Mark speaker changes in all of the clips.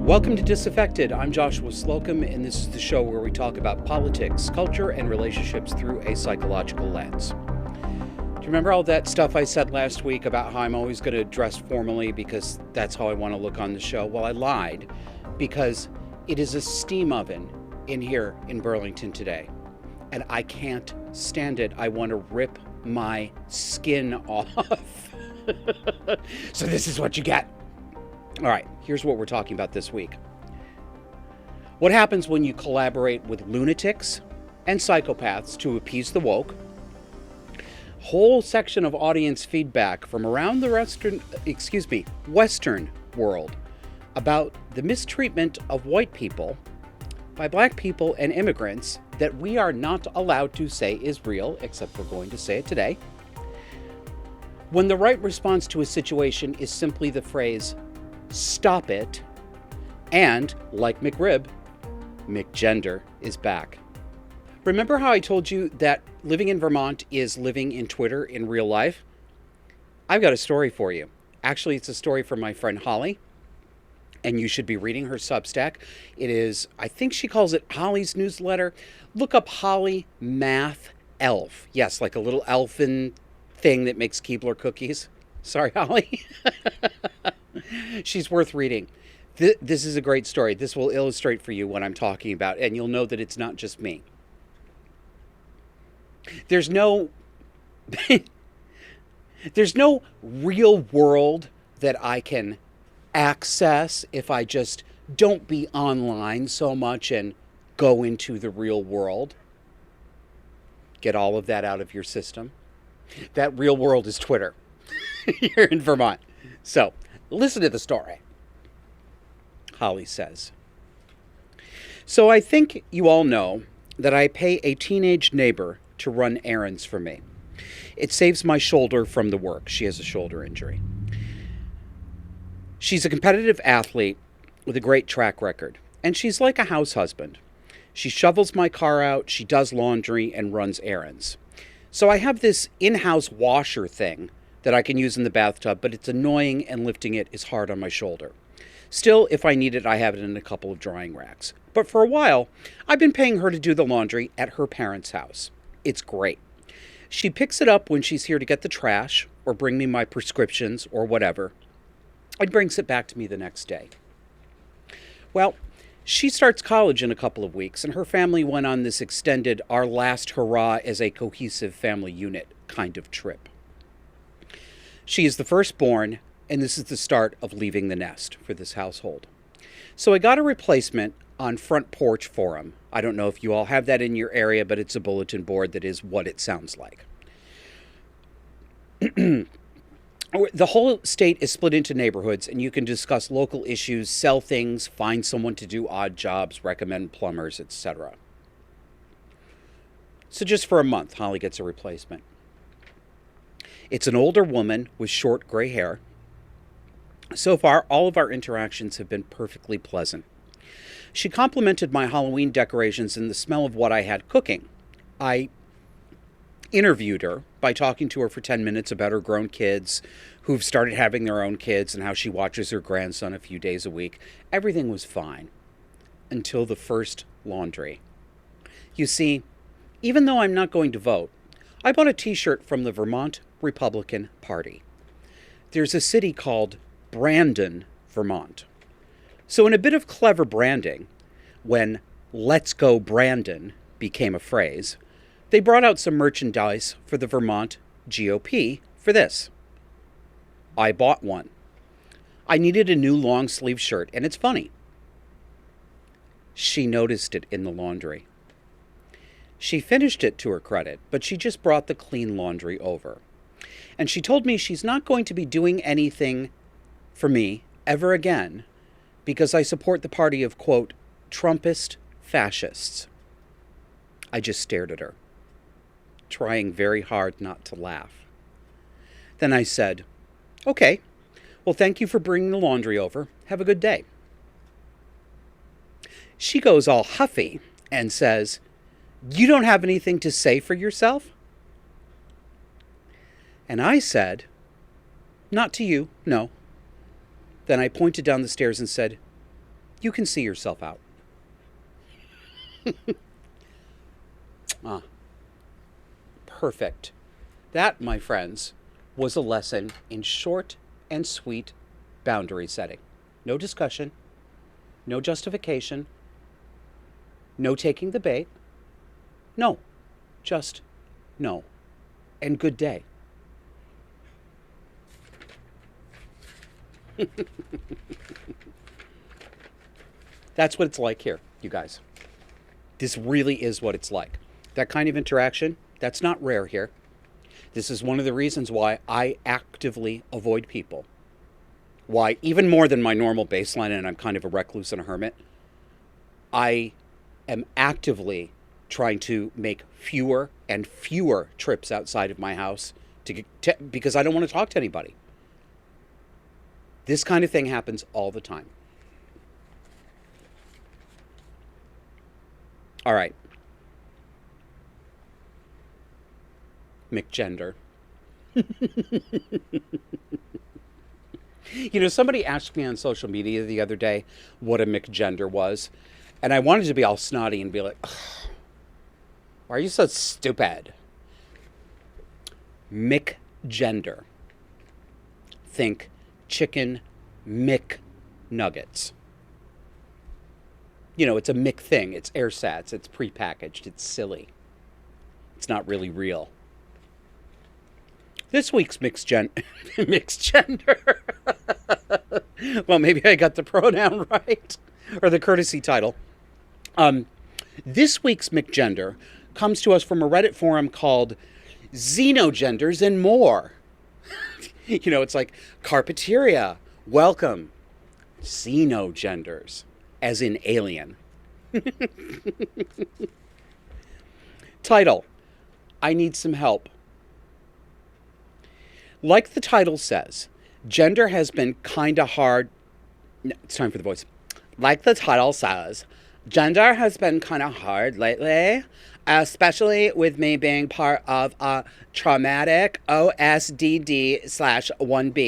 Speaker 1: Welcome to Disaffected. I'm Joshua Slocum, and this is the show where we talk about politics, culture, and relationships through a psychological lens. Do you remember all that stuff I said last week about how I'm always going to dress formally because that's how I want to look on the show? Well, I lied, because it is a steam oven in here in Burlington today, and I can't stand it. I want to rip my skin off. So this is what you get. All right, here's what we're talking about this week. What happens when you collaborate with lunatics and psychopaths to appease the woke? Whole section of audience feedback from around the Western world about the mistreatment of white people by black people and immigrants that we are not allowed to say is real, except we're going to say it today. When the right response to a situation is simply the phrase, "Stop it," and, like McRib, McGender is back. Remember how I told you that living in Vermont is living in Twitter in real life? I've got a story for you. Actually, it's a story from my friend Holly, and you should be reading her Substack. It is, I think she calls it Holly's newsletter. Look up Holly Math Elf. Yes, like a little elfin thing that makes Keebler cookies. Sorry, Holly. She's worth reading. This is a great story. This will illustrate for you what I'm talking about, and you'll know that it's not just me. There's no real world that I can access if I just don't be online so much and go into the real world. Get all of that out of your system. That real world is Twitter here in Vermont. So, listen to the story. Holly says, "So I think you all know that I pay a teenage neighbor to run errands for me. It saves my shoulder from the work." She has a shoulder injury. "She's a competitive athlete with a great track record, and she's like a house husband. She shovels my car out, she does laundry, and runs errands. So I have this in-house washer thing that I can use in the bathtub, but it's annoying and lifting it is hard on my shoulder. Still, if I need it, I have it in a couple of drying racks. But for a while, I've been paying her to do the laundry at her parents' house. It's great. She picks it up when she's here to get the trash or bring me my prescriptions or whatever, and brings it back to me the next day. Well, she starts college in a couple of weeks, and her family went on this extended our last hurrah as a cohesive family unit kind of trip. She is the firstborn, and this is the start of leaving the nest for this household. So I got a replacement on Front Porch Forum. I don't know if you all have that in your area, but it's a bulletin board that is what it sounds like. The whole state is split into neighborhoods, and you can discuss local issues, sell things, find someone to do odd jobs, recommend plumbers, etc. So just for a month, Holly gets a replacement. It's an older woman with short gray hair. So far, all of our interactions have been perfectly pleasant. She complimented my Halloween decorations and the smell of what I had cooking. I interviewed her by talking to her for 10 minutes about her grown kids who've started having their own kids and how she watches her grandson a few days a week. Everything was fine until the first laundry. You see, even though I'm not going to vote, I bought a t-shirt from the Vermont Republican Party. There's a city called Brandon, Vermont. So in a bit of clever branding, when "Let's Go Brandon" became a phrase, they brought out some merchandise for the Vermont GOP for this. I bought one. I needed a new long sleeve shirt, and it's funny. She noticed it in the laundry. She finished it to her credit, but she just brought the clean laundry over. And she told me she's not going to be doing anything for me ever again because I support the party of, quote, Trumpist fascists. I just stared at her, trying very hard not to laugh. Then I said, "Okay, well, thank you for bringing the laundry over. Have a good day." She goes all huffy and says, "You don't have anything to say for yourself?" And I said, "Not to you, no." Then I pointed down the stairs and said, You can see yourself out. Ah, perfect. That, my friends, was a lesson in short and sweet boundary setting. No discussion, no justification, no taking the bait. No, just no. And good day. That's what it's like here, you guys. This really is what it's like. That kind of interaction, that's not rare here. This is one of the reasons why I actively avoid people. Why, even more than my normal baseline, and I'm kind of a recluse and a hermit, I am actively trying to make fewer and fewer trips outside of my house because I don't want to talk to anybody. This kind of thing happens all the time. All right. McGender. You know, somebody asked me on social media the other day what a McGender was, and I wanted to be all snotty and be like, why are you so stupid? McGender. Think chicken McNuggets. You know, it's a Mick thing. It's airsats. It's prepackaged. It's silly. It's not really real. This week's mixed gender. Well, maybe I got the pronoun right. Or the courtesy title. This week's McGender comes to us from a Reddit forum called Xenogenders and More. You know, it's like Carpeteria, welcome. Xenogenders, as in alien. Title, I need some help. Like the title says, gender has been kinda hard. No, it's time for the voice. Like the title says, gender has been kind of hard lately, especially with me being part of a traumatic OSDD/1B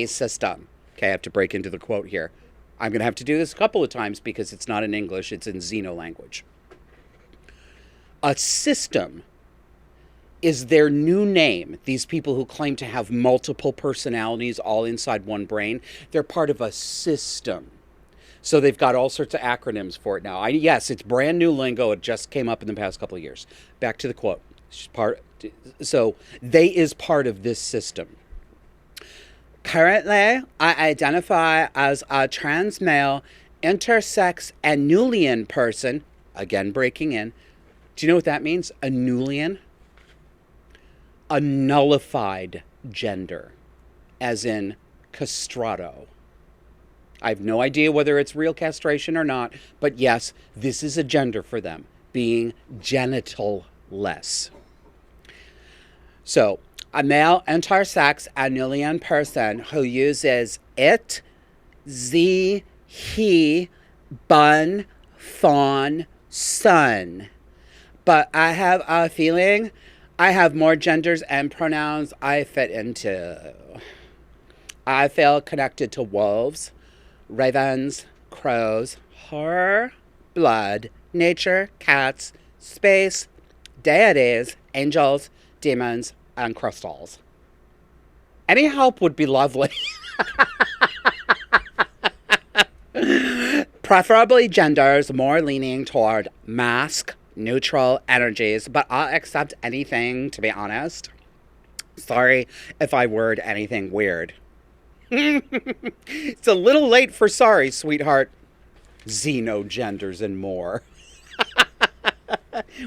Speaker 1: system. Okay, I have to break into the quote here. I'm going to have to do this a couple of times because it's not in English, it's in Xeno language. A system is their new name. These people who claim to have multiple personalities all inside one brain, they're part of a system. So they've got all sorts of acronyms for it now. Yes, it's brand new lingo. It just came up in the past couple of years. Back to the quote. So they is part of this system. Currently, I identify as a trans male, intersex, Anulian person. Again, breaking in. Do you know what that means? Anulian? A nullified gender, as in castrato. I have no idea whether it's real castration or not, but yes, this is a gender for them, being genital-less. So, a male intersex Anulian person who uses it, ze, he, bun, fawn, son. But I have a feeling I have more genders and pronouns I fit into. I feel connected to wolves, ravens, crows, horror, blood, nature, cats, space, deities, angels, demons, and crystals. Any help would be lovely. Preferably genders more leaning toward masc, neutral energies, but I'll accept anything, to be honest. Sorry if I word anything weird. It's a little late for sorry, sweetheart. Xenogenders and more.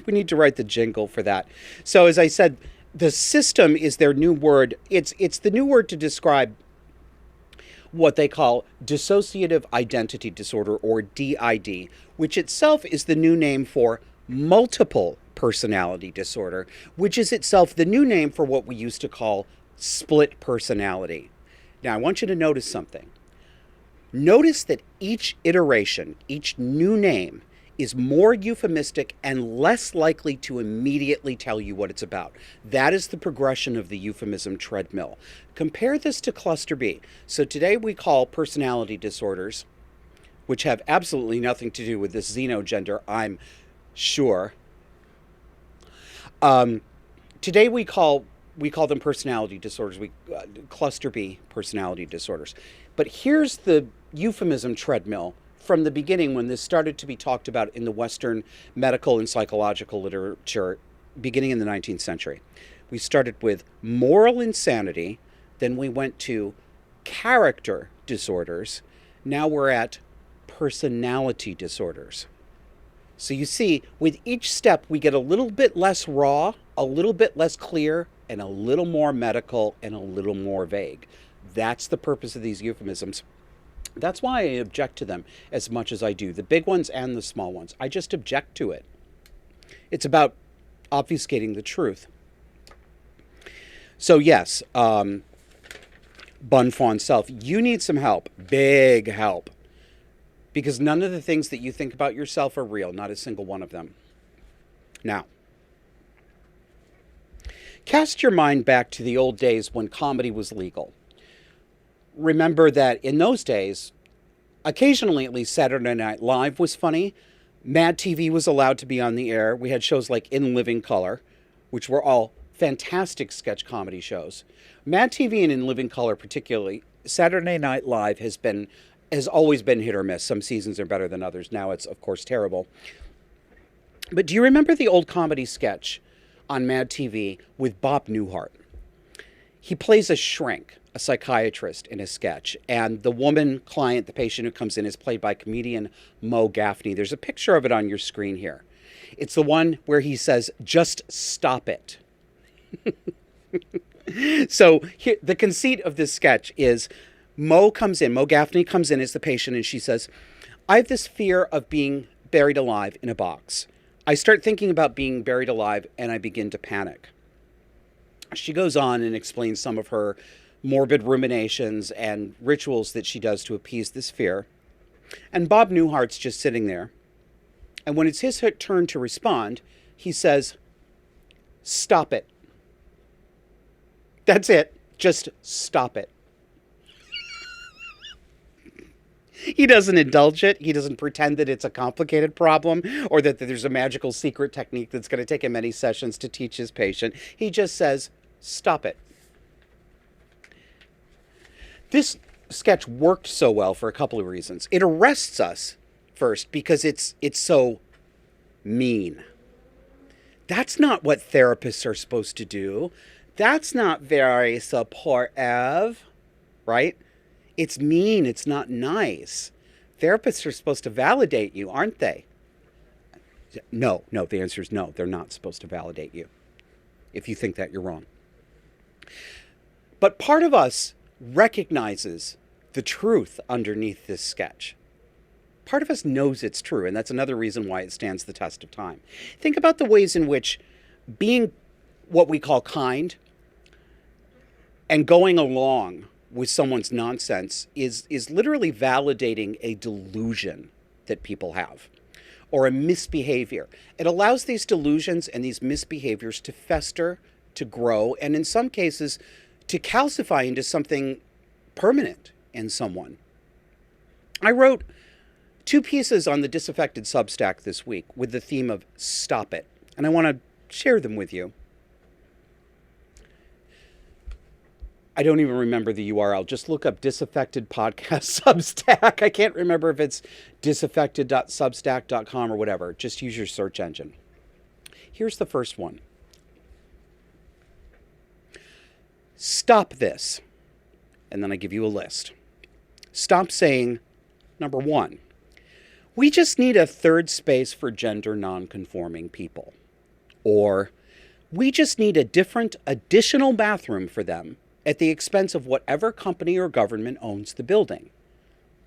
Speaker 1: We need to write the jingle for that. So as I said, the system is their new word. It's the new word to describe what they call dissociative identity disorder, or DID, which itself is the new name for multiple personality disorder, which is itself the new name for what we used to call split personality. Now, I want you to notice something. Notice that each iteration, each new name, is more euphemistic and less likely to immediately tell you what it's about. That is the progression of the euphemism treadmill. Compare this to cluster B. So today we call personality disorders, which have absolutely nothing to do with this xenogender, I'm sure. Today we call them personality disorders. Cluster B personality disorders. But here's the euphemism treadmill from the beginning when this started to be talked about in the Western medical and psychological literature beginning in the 19th century. We started with moral insanity, then we went to character disorders, now we're at personality disorders. So you see, with each step, we get a little bit less raw, a little bit less clear, and a little more medical and a little more vague. That's the purpose of these euphemisms. That's why I object to them as much as I do, the big ones and the small ones. I just object to it. It's about obfuscating the truth. So yes, Bun Fawn Self, you need some help, big help, because none of the things that you think about yourself are real, not a single one of them. Now, cast your mind back to the old days when comedy was legal. Remember that in those days, occasionally at least, Saturday Night Live was funny. Mad TV was allowed to be on the air. We had shows like In Living Color, which were all fantastic sketch comedy shows. Mad TV and In Living Color particularly. Saturday Night Live has always been hit or miss. Some seasons are better than others. Now it's, of course, terrible. But do you remember the old comedy sketch on Mad TV with Bob Newhart? He plays a shrink, a psychiatrist in a sketch, and the woman client, the patient who comes in, is played by comedian Mo Gaffney. There's a picture of it on your screen here. It's the one where he says, "Just stop it." So here, the conceit of this sketch is Mo Gaffney comes in as the patient, and she says, "I have this fear of being buried alive in a box. I start thinking about being buried alive and I begin to panic." She goes on and explains some of her morbid ruminations and rituals that she does to appease this fear. And Bob Newhart's just sitting there. And when it's his turn to respond, he says, "Stop it." That's it. Just stop it. He doesn't indulge it. He doesn't pretend that it's a complicated problem or that there's a magical secret technique that's going to take him many sessions to teach his patient. He just says, "Stop it." This sketch worked so well for a couple of reasons. It arrests us first because it's so mean. That's not what therapists are supposed to do. That's not very supportive, right? It's mean. It's not nice. Therapists are supposed to validate you, aren't they? No, the answer is no. They're not supposed to validate you. If you think that, you're wrong. But part of us recognizes the truth underneath this sketch. Part of us knows it's true, and that's another reason why it stands the test of time. Think about the ways in which being what we call kind and going along with someone's nonsense is literally validating a delusion that people have or a misbehavior. It allows these delusions and these misbehaviors to fester, to grow, and in some cases to calcify into something permanent in someone. I wrote 2 pieces on the Disaffected Substack this week with the theme of "Stop It," and I want to share them with you. I don't even remember the URL. Just look up Disaffected Podcast Substack. I can't remember if it's disaffected.substack.com or whatever. Just use your search engine. Here's the first one. Stop this. And then I give you a list. Stop saying, number 1, we just need a third space for gender nonconforming people. Or, we just need a different additional bathroom for them at the expense of whatever company or government owns the building.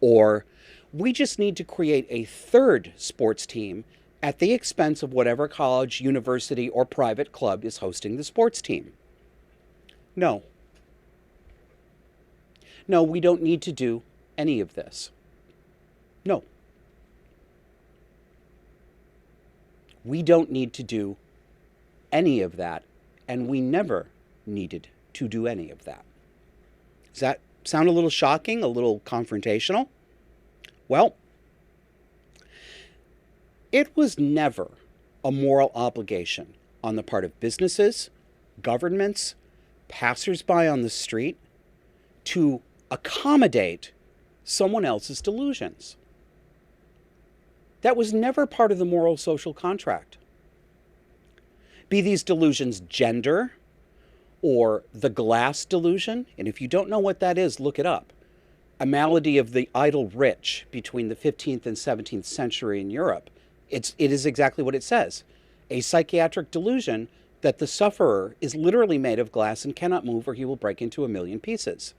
Speaker 1: Or, we just need to create a third sports team at the expense of whatever college, university, or private club is hosting the sports team. No. No, we don't need to do any of this. No. We don't need to do any of that, and we never needed to do any of that. Does that sound a little shocking, a little confrontational? Well, It was never a moral obligation on the part of businesses, governments, passersby on the street to accommodate someone else's delusions. That was never part of the moral social contract. Be these delusions gender or the glass delusion, and if you don't know what that is, look it up. A malady of the idle rich between the 15th and 17th century in Europe. It is exactly what it says. A psychiatric delusion that the sufferer is literally made of glass and cannot move or he will break into a million pieces.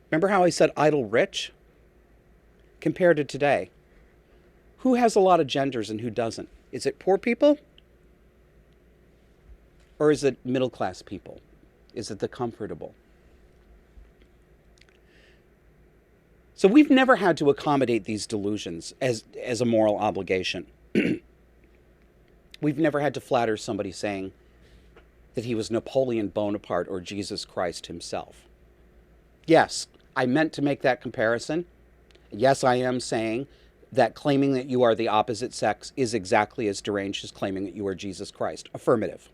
Speaker 1: Remember how I said idle rich? Compared to today, who has a lot of genders and who doesn't? Is it poor people? Or is it middle class people? Is it the comfortable? So we've never had to accommodate these delusions as a moral obligation. We've never had to flatter somebody saying that he was Napoleon Bonaparte or Jesus Christ himself. Yes, I meant to make that comparison. Yes, I am saying that claiming that you are the opposite sex is exactly as deranged as claiming that you are Jesus Christ. Affirmative.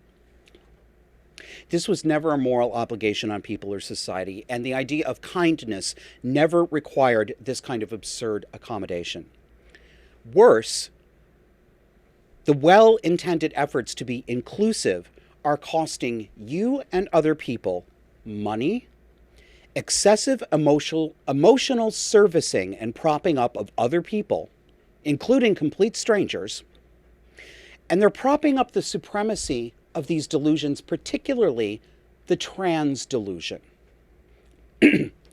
Speaker 1: This was never a moral obligation on people or society, and the idea of kindness never required this kind of absurd accommodation. Worse, the well-intended efforts to be inclusive are costing you and other people money, excessive emotional servicing and propping up of other people, including complete strangers, and they're propping up the supremacy of these delusions, particularly the trans delusion.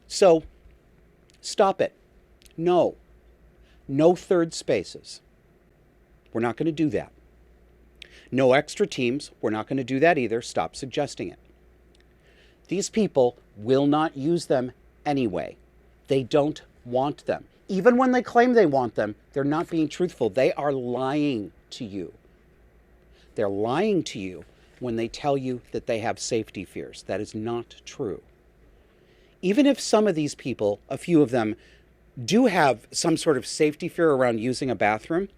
Speaker 1: So, stop it. No third spaces. We're not going to do that. No extra teams. We're not going to do that either. Stop suggesting it. These people will not use them anyway. They don't want them. Even when they claim they want them, they're not being truthful. They are lying to you. They're lying to you when they tell you that they have safety fears. That is not true. Even if some of these people, a few of them, do have some sort of safety fear around using a bathroom,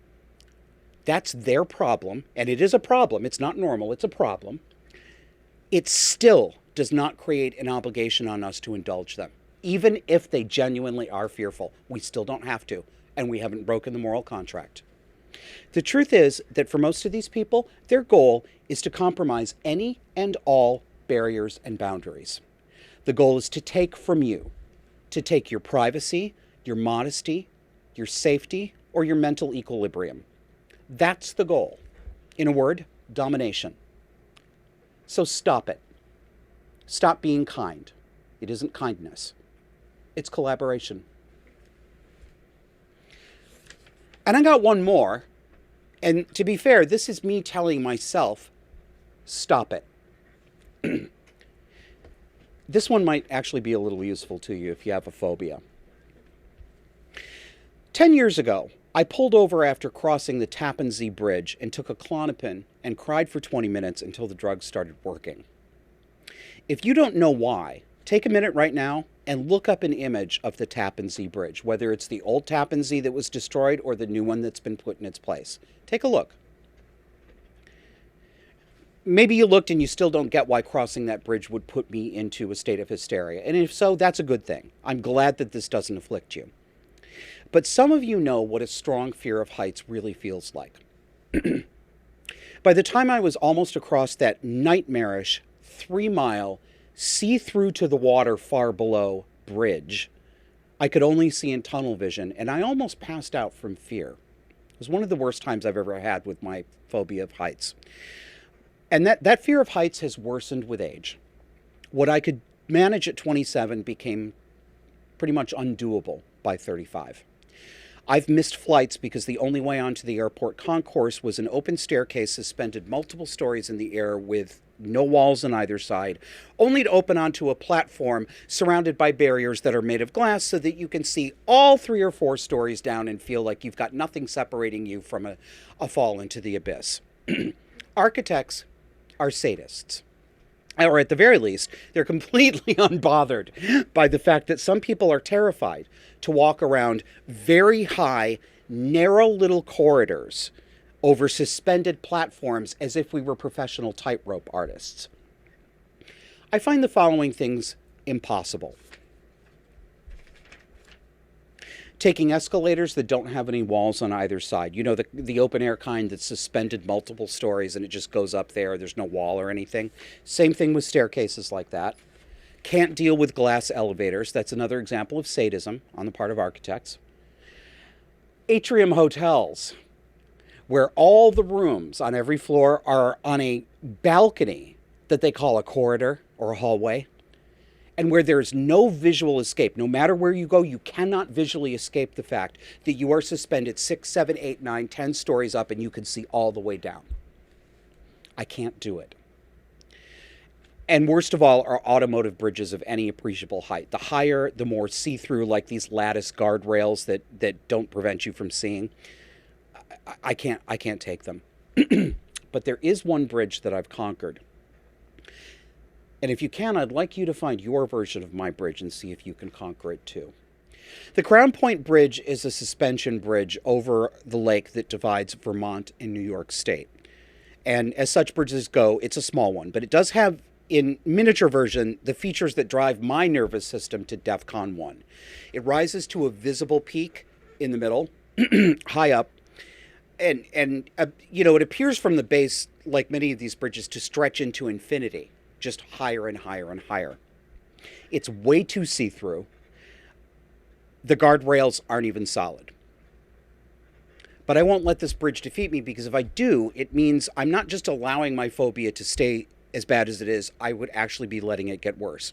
Speaker 1: that's their problem, and it is a problem. It's not normal, it's a problem. It still does not create an obligation on us to indulge them. Even if they genuinely are fearful, we still don't have to, and we haven't broken the moral contract. The truth is that for most of these people, their goal is to compromise any and all barriers and boundaries. The goal is to take from you, to take your privacy, your modesty, your safety, or your mental equilibrium. That's the goal. In a word, domination. So stop it. Stop being kind. It isn't kindness. It's collaboration. And I got one more. And to be fair, this is me telling myself, stop it. This one might actually be a little useful to you if you have a phobia. 10 years ago, I pulled over after crossing the Tappan Zee Bridge and took a Klonopin and cried for 20 minutes until the drugs started working. If you don't know why, take a minute right now and look up an image of the Tappan Zee Bridge, whether it's the old Tappan Zee that was destroyed or the new one that's been put in its place. Take a look. Maybe you looked and you still don't get why crossing that bridge would put me into a state of hysteria. And if so, that's a good thing. I'm glad that this doesn't afflict you. But some of you know what a strong fear of heights really feels like. By the time I was almost across that nightmarish 3-mile, see-through to the water far below bridge, I could only see in tunnel vision, and I almost passed out from fear. It was one of the worst times I've ever had with my phobia of heights. And that fear of heights has worsened with age. What I could manage at 27 became pretty much undoable by 35. I've missed flights because the only way onto the airport concourse was an open staircase suspended multiple stories in the air with no walls on either side, only to open onto a platform surrounded by barriers that are made of glass so that you can see all 3 or 4 stories down and feel like you've got nothing separating you from a fall into the abyss. Architects are sadists. Or at the very least, they're completely unbothered by the fact that some people are terrified to walk around very high, narrow little corridors over suspended platforms as if we were professional tightrope artists. I find the following things impossible. Taking escalators that don't have any walls on either side. You know, the open air kind that's suspended multiple stories and it just goes up there. There's no wall or anything. Same thing with staircases like that. Can't deal with glass elevators. That's another example of sadism on the part of architects. Atrium hotels, where all the rooms on every floor are on a balcony that they call a corridor or a hallway, and where there's no visual escape. No matter where you go, you cannot visually escape the fact that you are suspended 6, 7, 8, 9, 10 stories up and you can see all the way down. I can't do it. And worst of all are automotive bridges of any appreciable height. The higher, the more see-through, like these lattice guardrails that don't prevent you from seeing. I can't take them. But there is one bridge that I've conquered. And if you can, I'd like you to find your version of my bridge and see if you can conquer it too. The Crown Point Bridge is a suspension bridge over the lake that divides Vermont and New York State. And as such bridges go, it's a small one, but it does have, in miniature version, the features that drive my nervous system to DEFCON 1. It rises to a visible peak in the middle, high up, and you know, it appears from the base, like many of these bridges, to stretch into infinity, just higher and higher and higher. It's way too see-through. The guardrails aren't even solid. But I won't let this bridge defeat me, because if I do, it means I'm not just allowing my phobia to stay as bad as it is, I would actually be letting it get worse.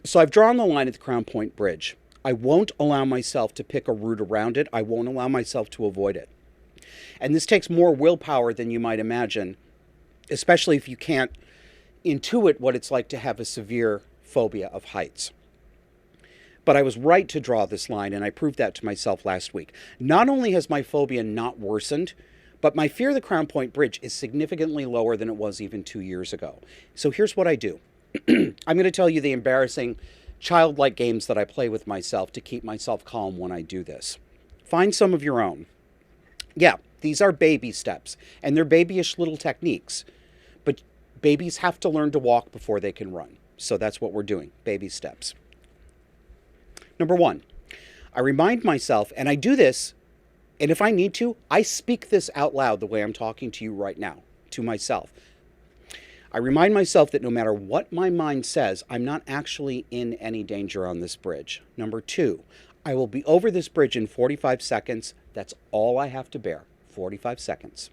Speaker 1: So I've drawn the line at the Crown Point Bridge. I won't allow myself to pick a route around it. I won't allow myself to avoid it. And this takes more willpower than you might imagine, especially if you can't intuit what it's like to have a severe phobia of heights. But I was right to draw this line, and I proved that to myself last week. Not only has my phobia not worsened, but my fear of the Crown Point Bridge is significantly lower than it was even 2 years ago. So here's what I do. I'm going to tell you the embarrassing, childlike games that I play with myself to keep myself calm when I do this. Find some of your own. Yeah, these are baby steps, and they're babyish little techniques. But babies have to learn to walk before they can run. So that's what we're doing, baby steps. Number 1, I remind myself, and I do this, and if I need to, I speak this out loud the way I'm talking to you right now, to myself. I remind myself that no matter what my mind says, I'm not actually in any danger on this bridge. Number 2, I will be over this bridge in 45 seconds. That's all I have to bear, 45 seconds.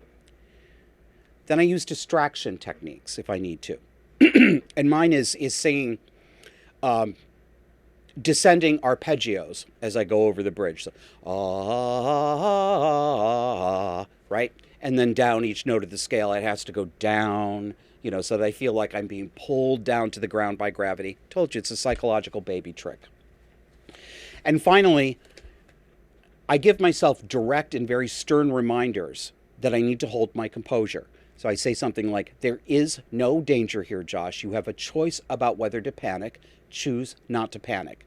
Speaker 1: Then I use distraction techniques if I need to. And mine is singing descending arpeggios as I go over the bridge. So, right? And then down each note of the scale, it has to go down, you know, so that I feel like I'm being pulled down to the ground by gravity. Told you, it's a psychological baby trick. And finally, I give myself direct and very stern reminders that I need to hold my composure. So I say something like, there is no danger here, Josh. You have a choice about whether to panic. Choose not to panic.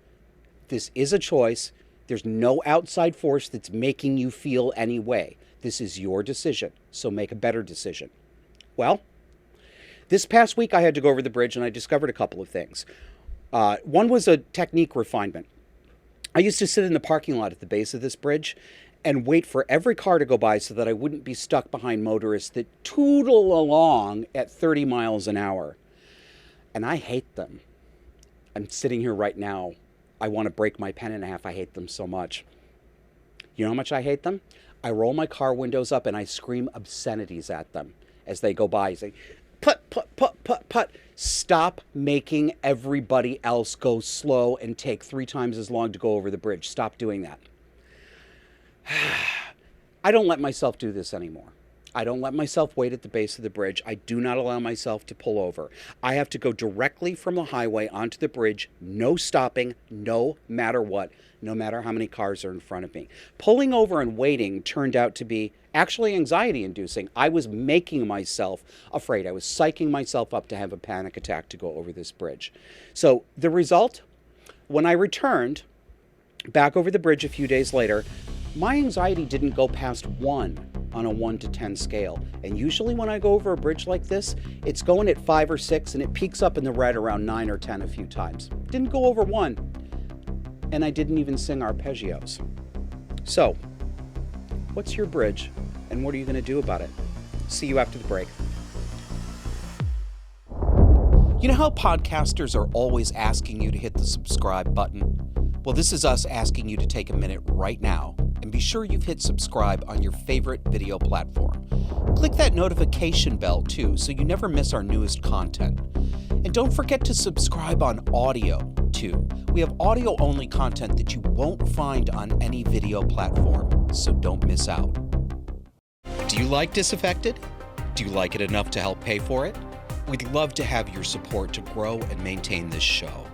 Speaker 1: This is a choice. There's no outside force that's making you feel any way. This is your decision, so make a better decision. Well, this past week I had to go over the bridge and I discovered a couple of things. One was a technique refinement. I used to sit in the parking lot at the base of this bridge and wait for every car to go by so that I wouldn't be stuck behind motorists that tootle along at 30 miles an hour. And I hate them. I'm sitting here right now. I want to break my pen in half. I hate them so much. You know how much I hate them? I roll my car windows up and I scream obscenities at them as they go by. Say, put, put, put, put, put. Stop making everybody else go slow and take 3 times as long to go over the bridge. Stop doing that. I don't let myself do this anymore. I don't let myself wait at the base of the bridge. I do not allow myself to pull over. I have to go directly from the highway onto the bridge, no stopping, no matter what, no matter how many cars are in front of me. Pulling over and waiting turned out to be actually anxiety-inducing. I was making myself afraid. I was psyching myself up to have a panic attack to go over this bridge. So the result, when I returned back over the bridge a few days later, My anxiety didn't go past 1 on a 1 to 10 scale. And usually when I go over a bridge like this, it's going at 5 or 6 and it peaks up in the red around 9 or 10 a few times. Didn't go over 1. And I didn't even sing arpeggios. So, what's your bridge and what are you going to do about it? See you after the break. You know how podcasters are always asking you to hit the subscribe button? Well, this is us asking you to take a minute right now and be sure you've hit subscribe on your favorite video platform. Click that notification bell too so you never miss our newest content. And don't forget to subscribe on audio too. We have audio-only content that you won't find on any video platform, so don't miss out. Do you like Disaffected? Do you like it enough to help pay for it? We'd love to have your support to grow and maintain this show.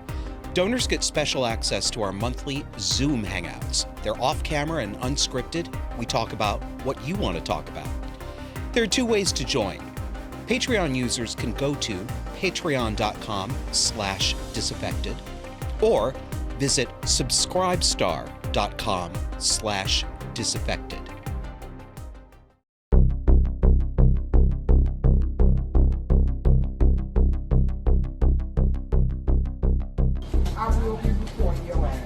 Speaker 1: Donors get special access to our monthly Zoom Hangouts. They're off-camera and unscripted. We talk about what you want to talk about. There are 2 ways to join. Patreon users can go to patreon.com/disaffected or visit subscribestar.com/disaffected.
Speaker 2: I will be reporting your ass.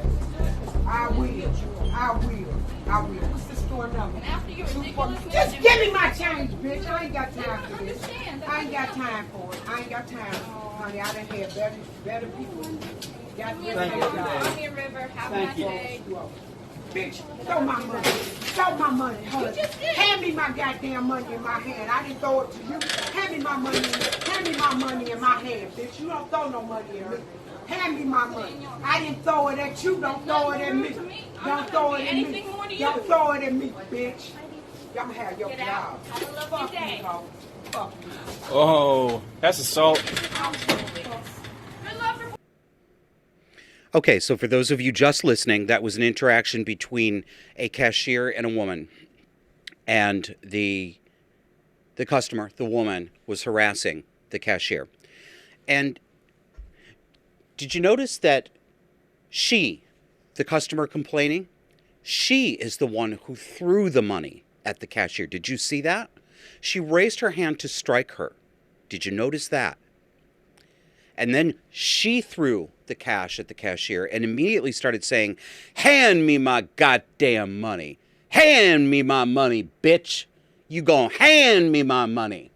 Speaker 2: I will. What's the store number? Just give me my change, bitch. I ain't got time for this. I ain't got time for it. Honey, I done had better people.
Speaker 3: I'm here, River. Have a nice day.
Speaker 2: Bitch, throw my money. Throw my money. Hold it. Hand me my goddamn money in my hand. I didn't throw it to you. Hand me my money. Hand me my money in my hand, bitch. You don't throw no money at me. Hand me my money. I didn't throw it at you. Don't throw it at me. Don't throw it at me. Don't throw it at me, bitch. I'm gonna have your job.
Speaker 3: Have a lovely day.
Speaker 2: Fuck you.
Speaker 4: Oh, that's assault.
Speaker 1: Okay, so for those of you just listening, that was an interaction between a cashier and a woman. And the customer, the woman, was harassing the cashier. And did you notice that she, the customer complaining, she is the one who threw the money at the cashier? Did you see that? She raised her hand to strike her. Did you notice that? And then she threw the cash at the cashier and immediately started saying, "Hand me my goddamn money. Hand me my money, bitch. You gonna hand me my money.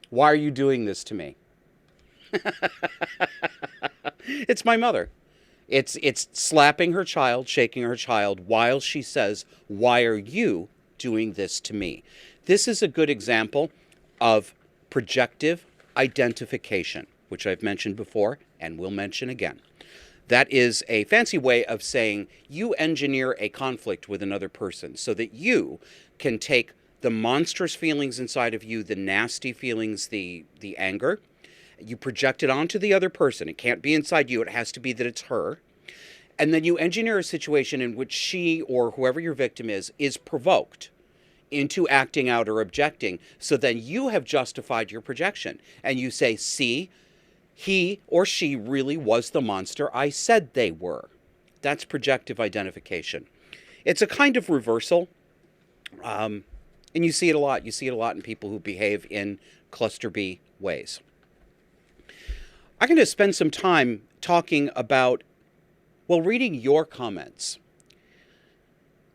Speaker 1: Why are you doing this to me?" It's my mother. It's slapping her child, shaking her child while she says, "Why are you doing this to me?" This is a good example of projective identification, which I've mentioned before and will mention again. That is a fancy way of saying you engineer a conflict with another person so that you can take the monstrous feelings inside of you, the nasty feelings, the anger, you project it onto the other person. It can't be inside you. It has to be that it's her. And then you engineer a situation in which she or whoever your victim is provoked into acting out or objecting. So then you have justified your projection. And you say, "See, he or she really was the monster I said they were." That's projective identification. It's a kind of reversal. And you see it a lot. You see it a lot in people who behave in cluster B ways. I'm going to spend some time talking about, reading your comments.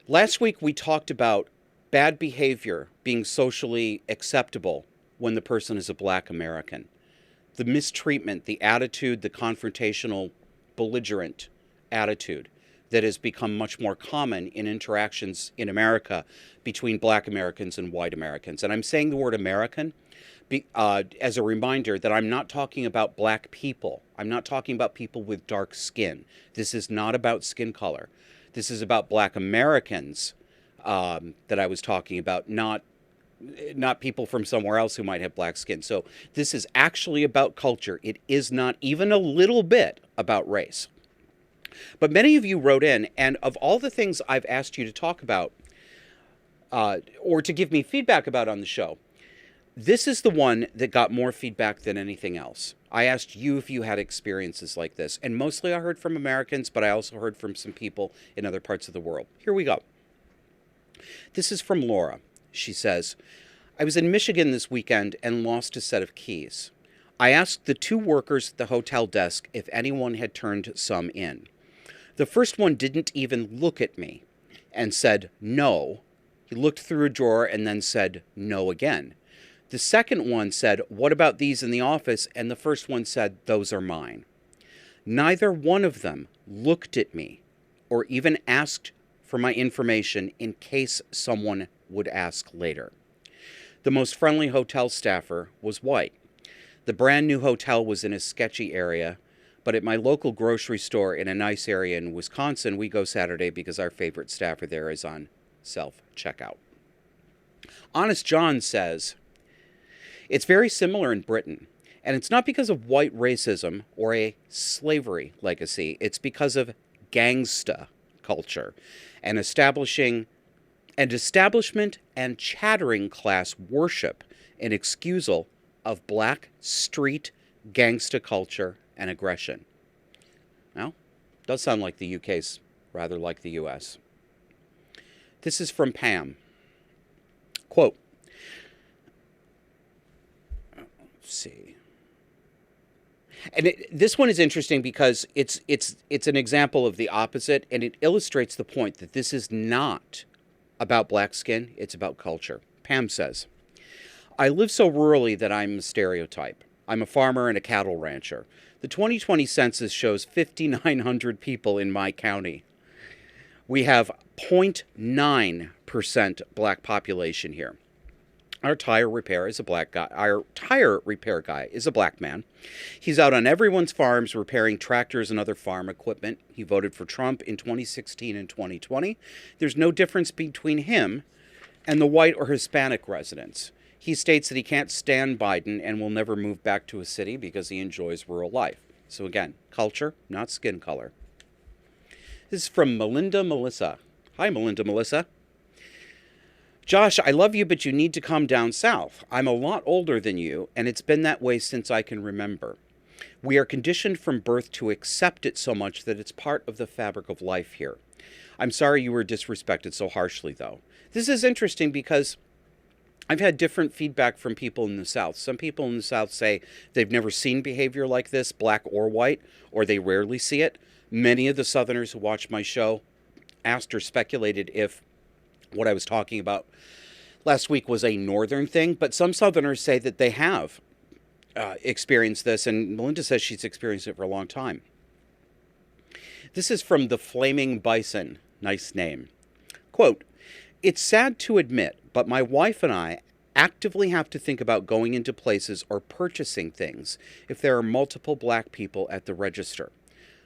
Speaker 1: Last week we talked about bad behavior being socially acceptable when the person is a Black American. The mistreatment, the attitude, the confrontational, belligerent attitude that has become much more common in interactions in America between Black Americans and white Americans. And I'm saying the word American as a reminder that I'm not talking about Black people. I'm not talking about people with dark skin. This is not about skin color. This is about Black Americans that I was talking about, not people from somewhere else who might have black skin. So this is actually about culture. It is not even a little bit about race. But many of you wrote in, and of all the things I've asked you to talk about or to give me feedback about on the show, This is the one that got more feedback than anything else. I asked you if you had experiences like this, and mostly I heard from Americans, but I also heard from some people in other parts of the world. Here we go. This is from Laura. She says, I was in Michigan this weekend and lost a set of keys. I asked the 2 workers at the hotel desk if anyone had turned some in. The first one didn't even look at me and said no. He looked through a drawer and then said no again. The second one said, what about these in the office? And the first one said, those are mine. Neither one of them looked at me or even asked for my information in case someone would ask later. The most friendly hotel staffer was white. The brand new hotel was in a sketchy area, but at my local grocery store in a nice area in Wisconsin, we go Saturday because our favorite staffer there is on self-checkout. Honest John says, it's very similar in Britain, and it's not because of white racism or a slavery legacy. It's because of gangsta culture and establishment and chattering class worship and excusal of black street gangsta culture and aggression. Well, it does sound like the UK's rather like the US. This is from Pam. Quote, let's see. And this one is interesting because it's an example of the opposite, and it illustrates the point that this is not about black skin, it's about culture. Pam says, I live so rurally that I'm a stereotype. I'm a farmer and a cattle rancher. The 2020 census shows 5,900 people in my county. We have 0.9% black population here. Our tire repair is a black guy. Our tire repair guy is a black man. He's out on everyone's farms repairing tractors and other farm equipment. He voted for Trump in 2016 and 2020. There's no difference between him and the white or Hispanic residents. He states that he can't stand Biden and will never move back to a city because he enjoys rural life. So again, culture, not skin color. This is from Melinda Melissa. Hi, Melinda Melissa. Josh, I love you, but you need to come down south. I'm a lot older than you, and it's been that way since I can remember. We are conditioned from birth to accept it so much that it's part of the fabric of life here. I'm sorry you were disrespected so harshly, though. This is interesting because I've had different feedback from people in the South. Some people in the South say they've never seen behavior like this, black or white, or they rarely see it. Many of the Southerners who watch my show asked or speculated if what I was talking about last week was a Northern thing, but some Southerners say that they have experienced this, and Melinda says she's experienced it for a long time. This is from the Flaming Bison. Nice name. Quote, it's sad to admit, but my wife and I actively have to think about going into places or purchasing things if there are multiple black people at the register.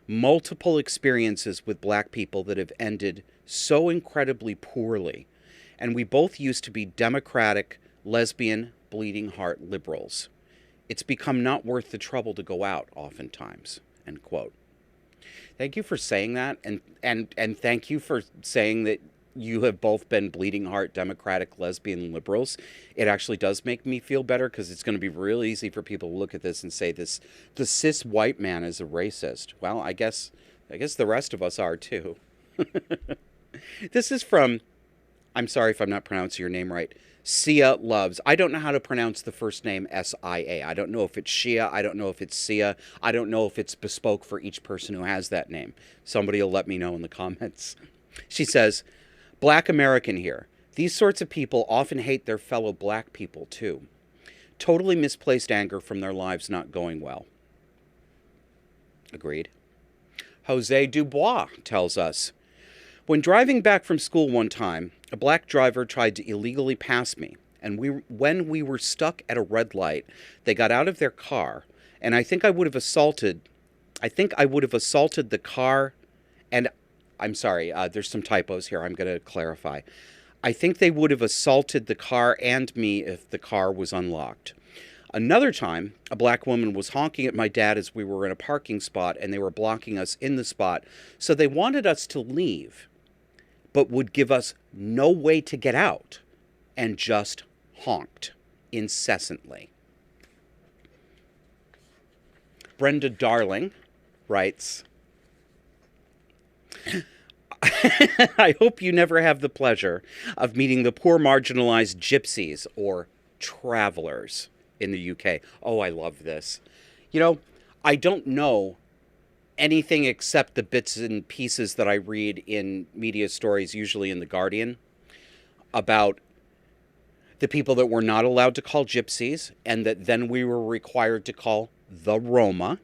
Speaker 1: Multiple experiences with black people that have ended so incredibly poorly. And we both used to be Democratic, lesbian, bleeding heart liberals. It's become not worth the trouble to go out oftentimes, end quote. Thank you for saying that. And thank you for saying that you have both been bleeding heart Democratic, lesbian liberals. It actually does make me feel better because it's going to be real easy for people to look at this and say the cis white man is a racist. Well, I guess the rest of us are too. This is from, I'm sorry if I'm not pronouncing your name right, Sia Loves. I don't know how to pronounce the first name S-I-A. I don't know if it's Shia. I don't know if it's Sia. I don't know if it's bespoke for each person who has that name. Somebody will let me know in the comments. She says, Black American here. These sorts of people often hate their fellow black people too. Totally misplaced anger from their lives not going well. Agreed. Jose Dubois tells us, when driving back from school one time, a black driver tried to illegally pass me, and when we were stuck at a red light, they got out of their car, and I think I would have assaulted the car, and I'm sorry, there's some typos here, I'm going to clarify. I think they would have assaulted the car and me if the car was unlocked. Another time, a black woman was honking at my dad as we were in a parking spot, and they were blocking us in the spot, so they wanted us to leave, but would give us no way to get out, and just honked incessantly. Brenda Darling writes, I hope you never have the pleasure of meeting the poor marginalized gypsies or travelers in the UK. Oh, I love this. You know, I don't know anything except the bits and pieces that I read in media stories, usually in The Guardian, about the people that we're not allowed to call gypsies and that then we were required to call the Roma,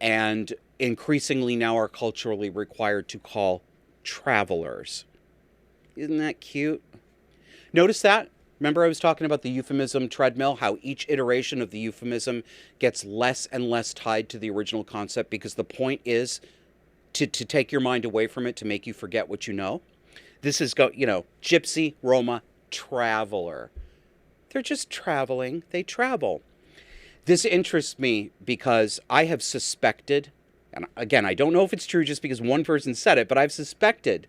Speaker 1: and increasingly now are culturally required to call travelers. Isn't that cute? Notice that? Remember I was talking about the euphemism treadmill, how each iteration of the euphemism gets less and less tied to the original concept because the point is to take your mind away from it, to make you forget what you know. This is, gypsy, Roma, traveler. They're just traveling. They travel. This interests me because I have suspected, and again, I don't know if it's true just because one person said it, but I've suspected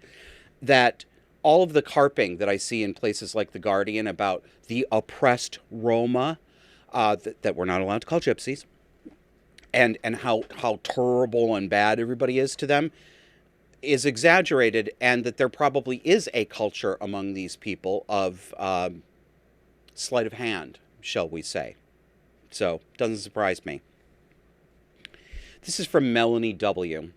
Speaker 1: that all of the carping that I see in places like The Guardian about the oppressed Roma, that we're not allowed to call gypsies, and how terrible and bad everybody is to them, is exaggerated, and that there probably is a culture among these people of sleight of hand, shall we say. So, doesn't surprise me. This is from Melanie W.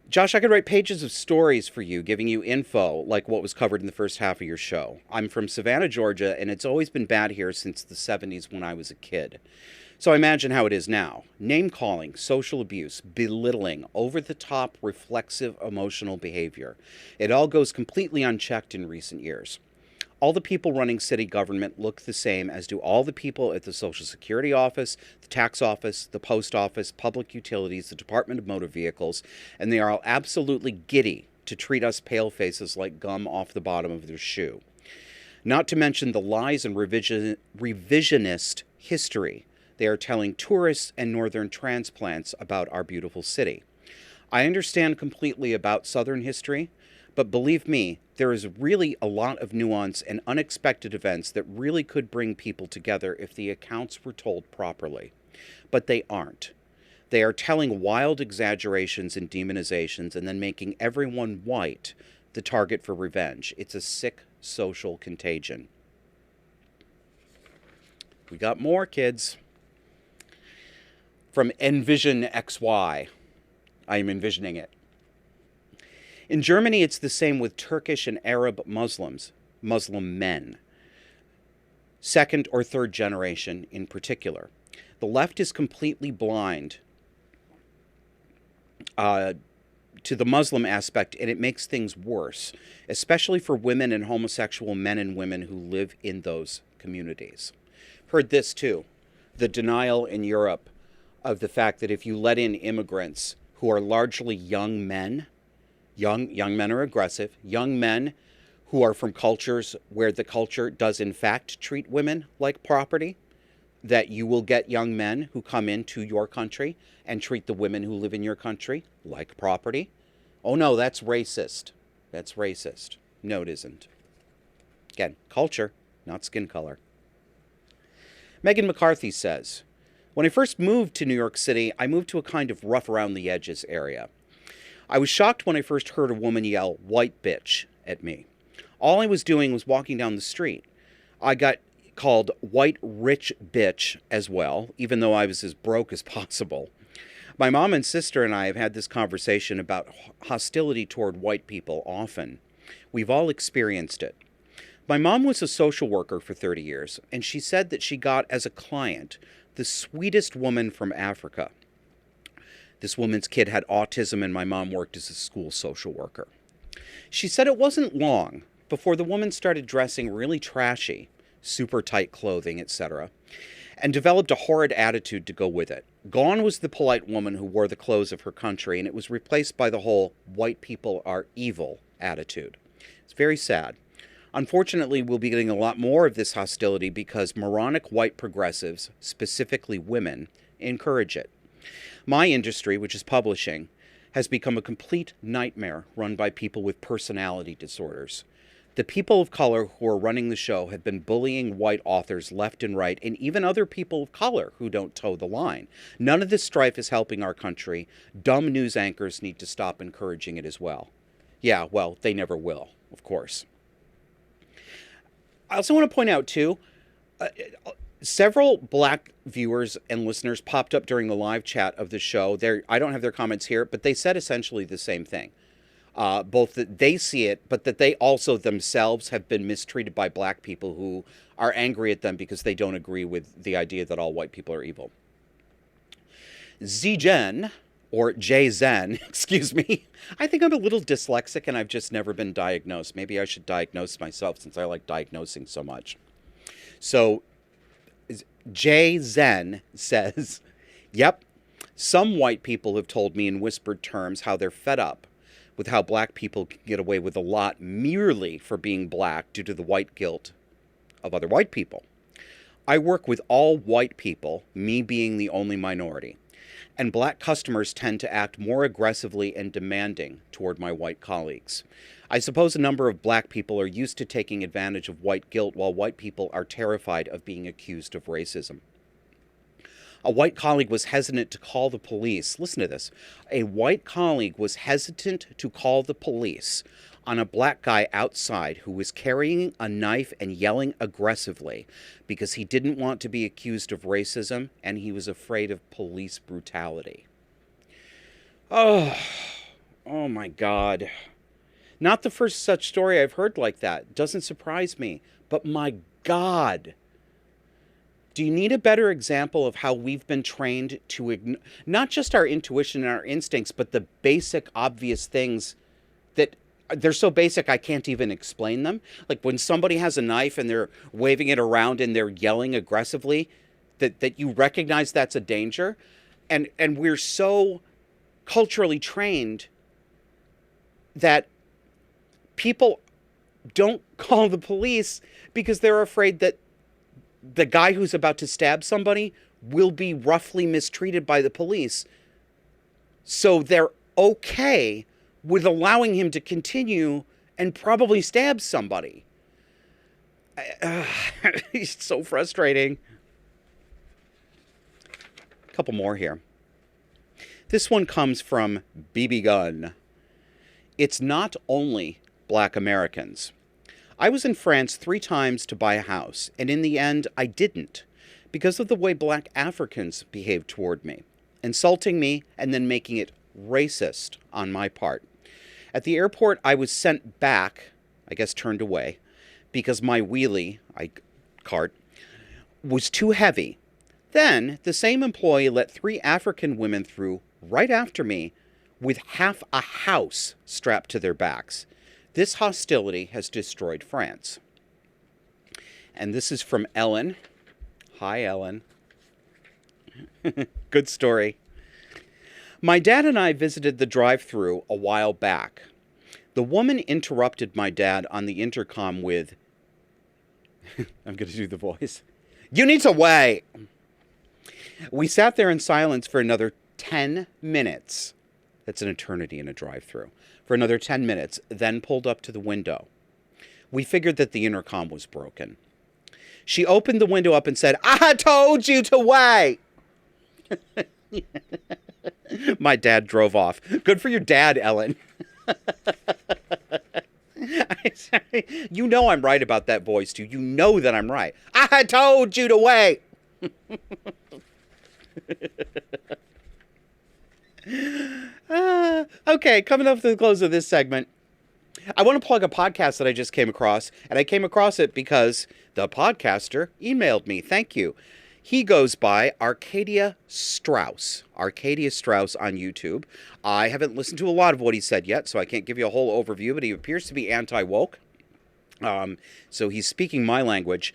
Speaker 1: Josh, I could write pages of stories for you, giving you info like what was covered in the first half of your show. I'm from Savannah, Georgia, and it's always been bad here since the 70s when I was a kid. So I imagine how it is now. Name-calling, social abuse, belittling, over-the-top, reflexive, emotional behavior. It all goes completely unchecked in recent years. All the people running city government look the same as do all the people at the Social Security office, the tax office, the post office, public utilities, the Department of Motor Vehicles, and they are all absolutely giddy to treat us pale faces like gum off the bottom of their shoe. Not to mention the lies and revisionist history they are telling tourists and northern transplants about our beautiful city. I understand completely about Southern history, but believe me, there is really a lot of nuance and unexpected events that really could bring people together if the accounts were told properly. But they aren't. They are telling wild exaggerations and demonizations and then making everyone white the target for revenge. It's a sick social contagion. We got more, kids. From Envision XY. I am envisioning it. In Germany, it's the same with Turkish and Arab Muslims, Muslim men. Second or third generation in particular. The left is completely blind to the Muslim aspect, and it makes things worse, especially for women and homosexual men and women who live in those communities. Heard this too, the denial in Europe of the fact that if you let in immigrants who are largely young men, young men are aggressive, young men who are from cultures where the culture does in fact treat women like property, that you will get young men who come into your country and treat the women who live in your country like property. Oh no, that's racist. That's racist. No, it isn't. Again, culture, not skin color. Megan McCarthy says, when I first moved to New York City, I moved to a kind of rough around the edges area. I was shocked when I first heard a woman yell, "white bitch," at me. All I was doing was walking down the street. I got called white rich bitch as well, even though I was as broke as possible. My mom and sister and I have had this conversation about hostility toward white people often. We've all experienced it. My mom was a social worker for 30 years, and she said that she got as a client the sweetest woman from Africa. This woman's kid had autism, and my mom worked as a school social worker. She said it wasn't long before the woman started dressing really trashy, super tight clothing, etc., and developed a horrid attitude to go with it. Gone was the polite woman who wore the clothes of her country, and it was replaced by the whole white people are evil attitude. It's very sad. Unfortunately, we'll be getting a lot more of this hostility because moronic white progressives, specifically women, encourage it. My industry, which is publishing, has become a complete nightmare run by people with personality disorders. The people of color who are running the show have been bullying white authors left and right, and even other people of color who don't toe the line. None of this strife is helping our country. Dumb news anchors need to stop encouraging it as well. Yeah, well, they never will, of course. I also want to point out, too, several black viewers and listeners popped up during the live chat of the show. I don't have their comments here, but they said essentially the same thing. Both that they see it, but that they also themselves have been mistreated by black people who are angry at them because they don't agree with the idea that all white people are evil. Zgen, or J-Zen, excuse me. I think I'm a little dyslexic and I've just never been diagnosed. Maybe I should diagnose myself since I like diagnosing so much. So, J-Zen says, yep, some white people have told me in whispered terms how they're fed up with how black people can get away with a lot merely for being black due to the white guilt of other white people. I work with all white people, me being the only minority, and black customers tend to act more aggressively and demanding toward my white colleagues. I suppose a number of black people are used to taking advantage of white guilt, while white people are terrified of being accused of racism. A white colleague was hesitant to call the police. Listen to this. A white colleague was hesitant to call the police on a black guy outside who was carrying a knife and yelling aggressively because he didn't want to be accused of racism and he was afraid of police brutality. Oh my God. Not the first such story I've heard like that. Doesn't surprise me. But my God. Do you need a better example of how we've been trained to not just our intuition and our instincts, but the basic, obvious things that they're so basic I can't even explain them? Like when somebody has a knife and they're waving it around and they're yelling aggressively, that you recognize that's a danger. And we're so culturally trained that people don't call the police because they're afraid that the guy who's about to stab somebody will be roughly mistreated by the police. So they're okay with allowing him to continue and probably stab somebody. It's so frustrating. A couple more here. This one comes from BB Gun. It's not only black Americans. I was in France 3 times to buy a house, and in the end, I didn't, because of the way black Africans behaved toward me, insulting me and then making it racist on my part. At the airport, I was sent back, I guess turned away, because my wheelie, cart, was too heavy. Then, the same employee let 3 African women through right after me with half a house strapped to their backs. This hostility has destroyed France. And this is from Ellen. Hi, Ellen. Good story. My dad and I visited the drive-thru a while back. The woman interrupted my dad on the intercom with, I'm going to do the voice, "You need to wait." We sat there in silence for another 10 minutes. That's an eternity in a drive-thru. For another 10 minutes, then pulled up to the window. We figured that the intercom was broken. She opened the window up and said, "I told you to wait." My dad drove off. Good for your dad, Ellen. You know I'm right about that voice, too. You know that I'm right. "I told you to wait." Okay, coming up to the close of this segment, I want to plug a podcast that I just came across, and I came across it because the podcaster emailed me. Thank you. He goes by Arcadia Strauss. Arcadia Strauss on YouTube. I haven't listened to a lot of what he said yet, so I can't give you a whole overview, but he appears to be anti-woke. So he's speaking my language.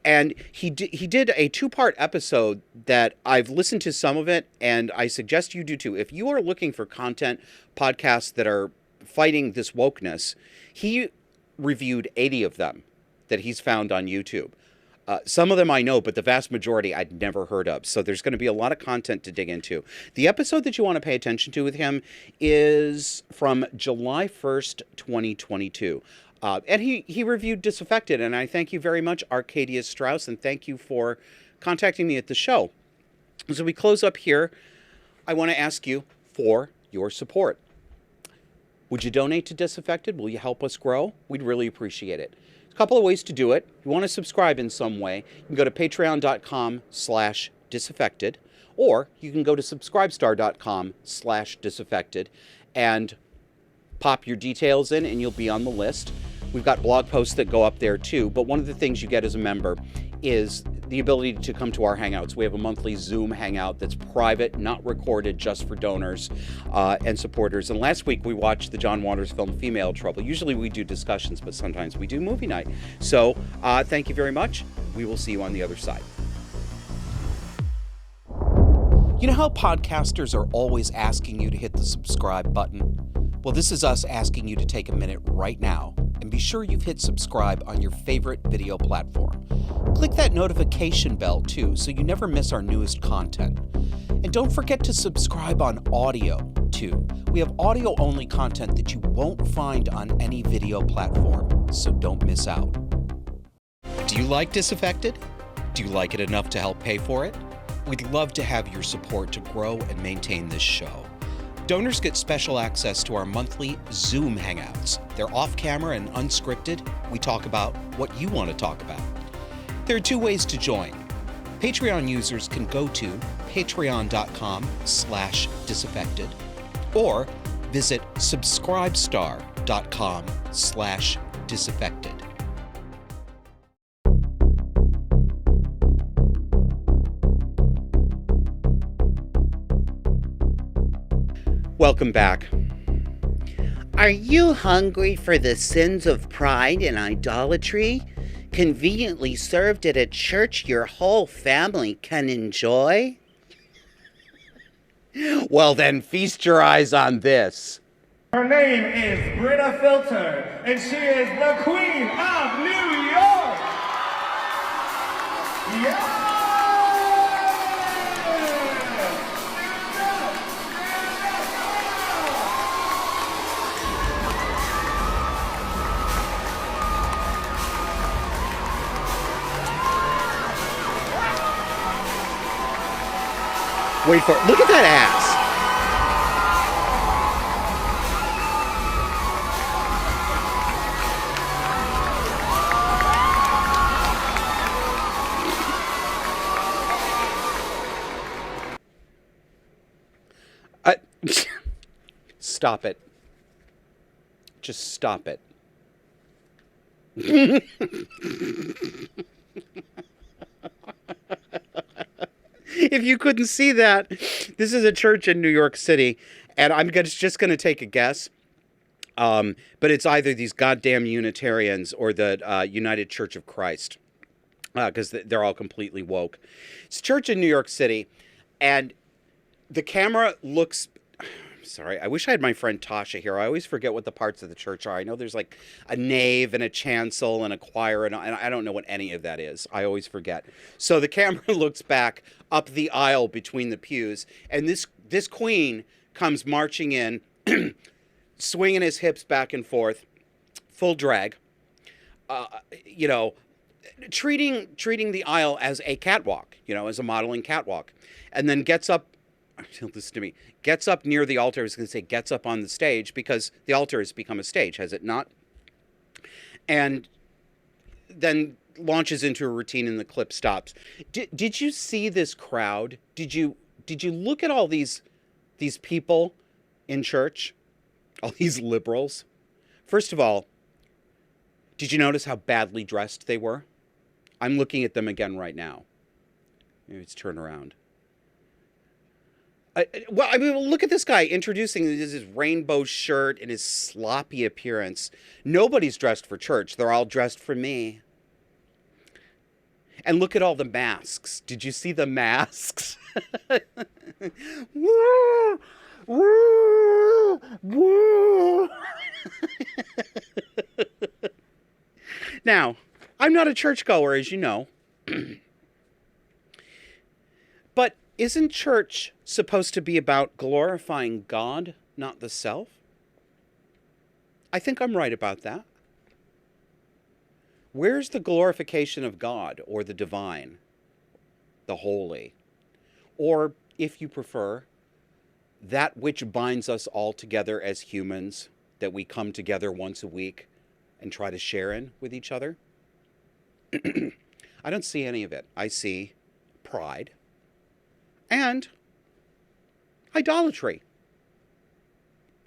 Speaker 1: And he did a 2-part episode that I've listened to some of it, and I suggest you do too. If you are looking for content, podcasts that are fighting this wokeness, he reviewed 80 of them that he's found on YouTube. Some of them I know, but the vast majority I'd never heard of. So there's going to be a lot of content to dig into. The episode that you want to pay attention to with him is from July 1st, 2022. And he reviewed Disaffected, and I thank you very much, Arcadius Strauss, and thank you for contacting me at the show. As we close up here, I want to ask you for your support. Would you donate to Disaffected? Will you help us grow? We'd really appreciate it. A couple of ways to do it. If you want to subscribe in some way, you can go to patreon.com/disaffected, or you can go to subscribestar.com/disaffected and pop your details in and you'll be on the list. We've got blog posts that go up there too, but one of the things you get as a member is the ability to come to our hangouts. We have a monthly Zoom hangout that's private, not recorded, just for donors and supporters. And last week we watched the John Waters film Female Trouble. Usually we do discussions, but sometimes we do movie night. So thank you very much. We will see you on the other side. You know how podcasters are always asking you to hit the subscribe button? Well, this is us asking you to take a minute right now and be sure you've hit subscribe on your favorite video platform. Click that notification bell too so you never miss our newest content. And don't forget to subscribe on audio too. We have audio only content that you won't find on any video platform, so don't miss out. Do you like Disaffected? Do you like it enough to help pay for it? We'd love to have your support to grow and maintain this show. Donors get special access to our monthly Zoom hangouts. They're off-camera and unscripted. We talk about what you want to talk about. There are two ways to join. Patreon users can go to patreon.com/disaffected or visit subscribestar.com/disaffected. Welcome back. Are you hungry for the sins of pride and idolatry, conveniently served at a church your whole family can enjoy? Well then, feast your eyes on this.
Speaker 5: Her name is Britta Filter, and she is the Queen of New York! Yeah!
Speaker 1: Wait for it. Look at that ass. Stop it. Just stop it. If you couldn't see that, this is a church in New York City, and I'm just going to take a guess. But it's either these goddamn Unitarians or the United Church of Christ, because they're all completely woke. It's a church in New York City, and the camera looks... Sorry, I wish I had my friend Tasha here. I always forget what the parts of the church are. I know there's like a nave and a chancel and a choir, and I don't know what any of that is. I always forget. So the camera looks back up the aisle between the pews, and this queen comes marching in, swinging his hips back and forth, full drag, treating the aisle as a catwalk, as a modeling catwalk, and then gets up. Listen to me. Gets up near the altar. I was going to say gets up on the stage because the altar has become a stage, has it not? And then launches into a routine and the clip stops. Did you see this crowd? Did you look at all these people in church? All these liberals? First of all, did you notice how badly dressed they were? I'm looking at them again right now. Maybe it's turn around. Look at this guy introducing his rainbow shirt and his sloppy appearance. Nobody's dressed for church. They're all dressed for me. And look at all the masks. Did you see the masks? Woo! Woo! Woo! Now, I'm not a churchgoer, as you know. But isn't church supposed to be about glorifying God, not the self? I think I'm right about that. Where's the glorification of God or the divine, the holy? Or, if you prefer, that which binds us all together as humans, that we come together once a week and try to share in with each other? I don't see any of it. I see pride and idolatry.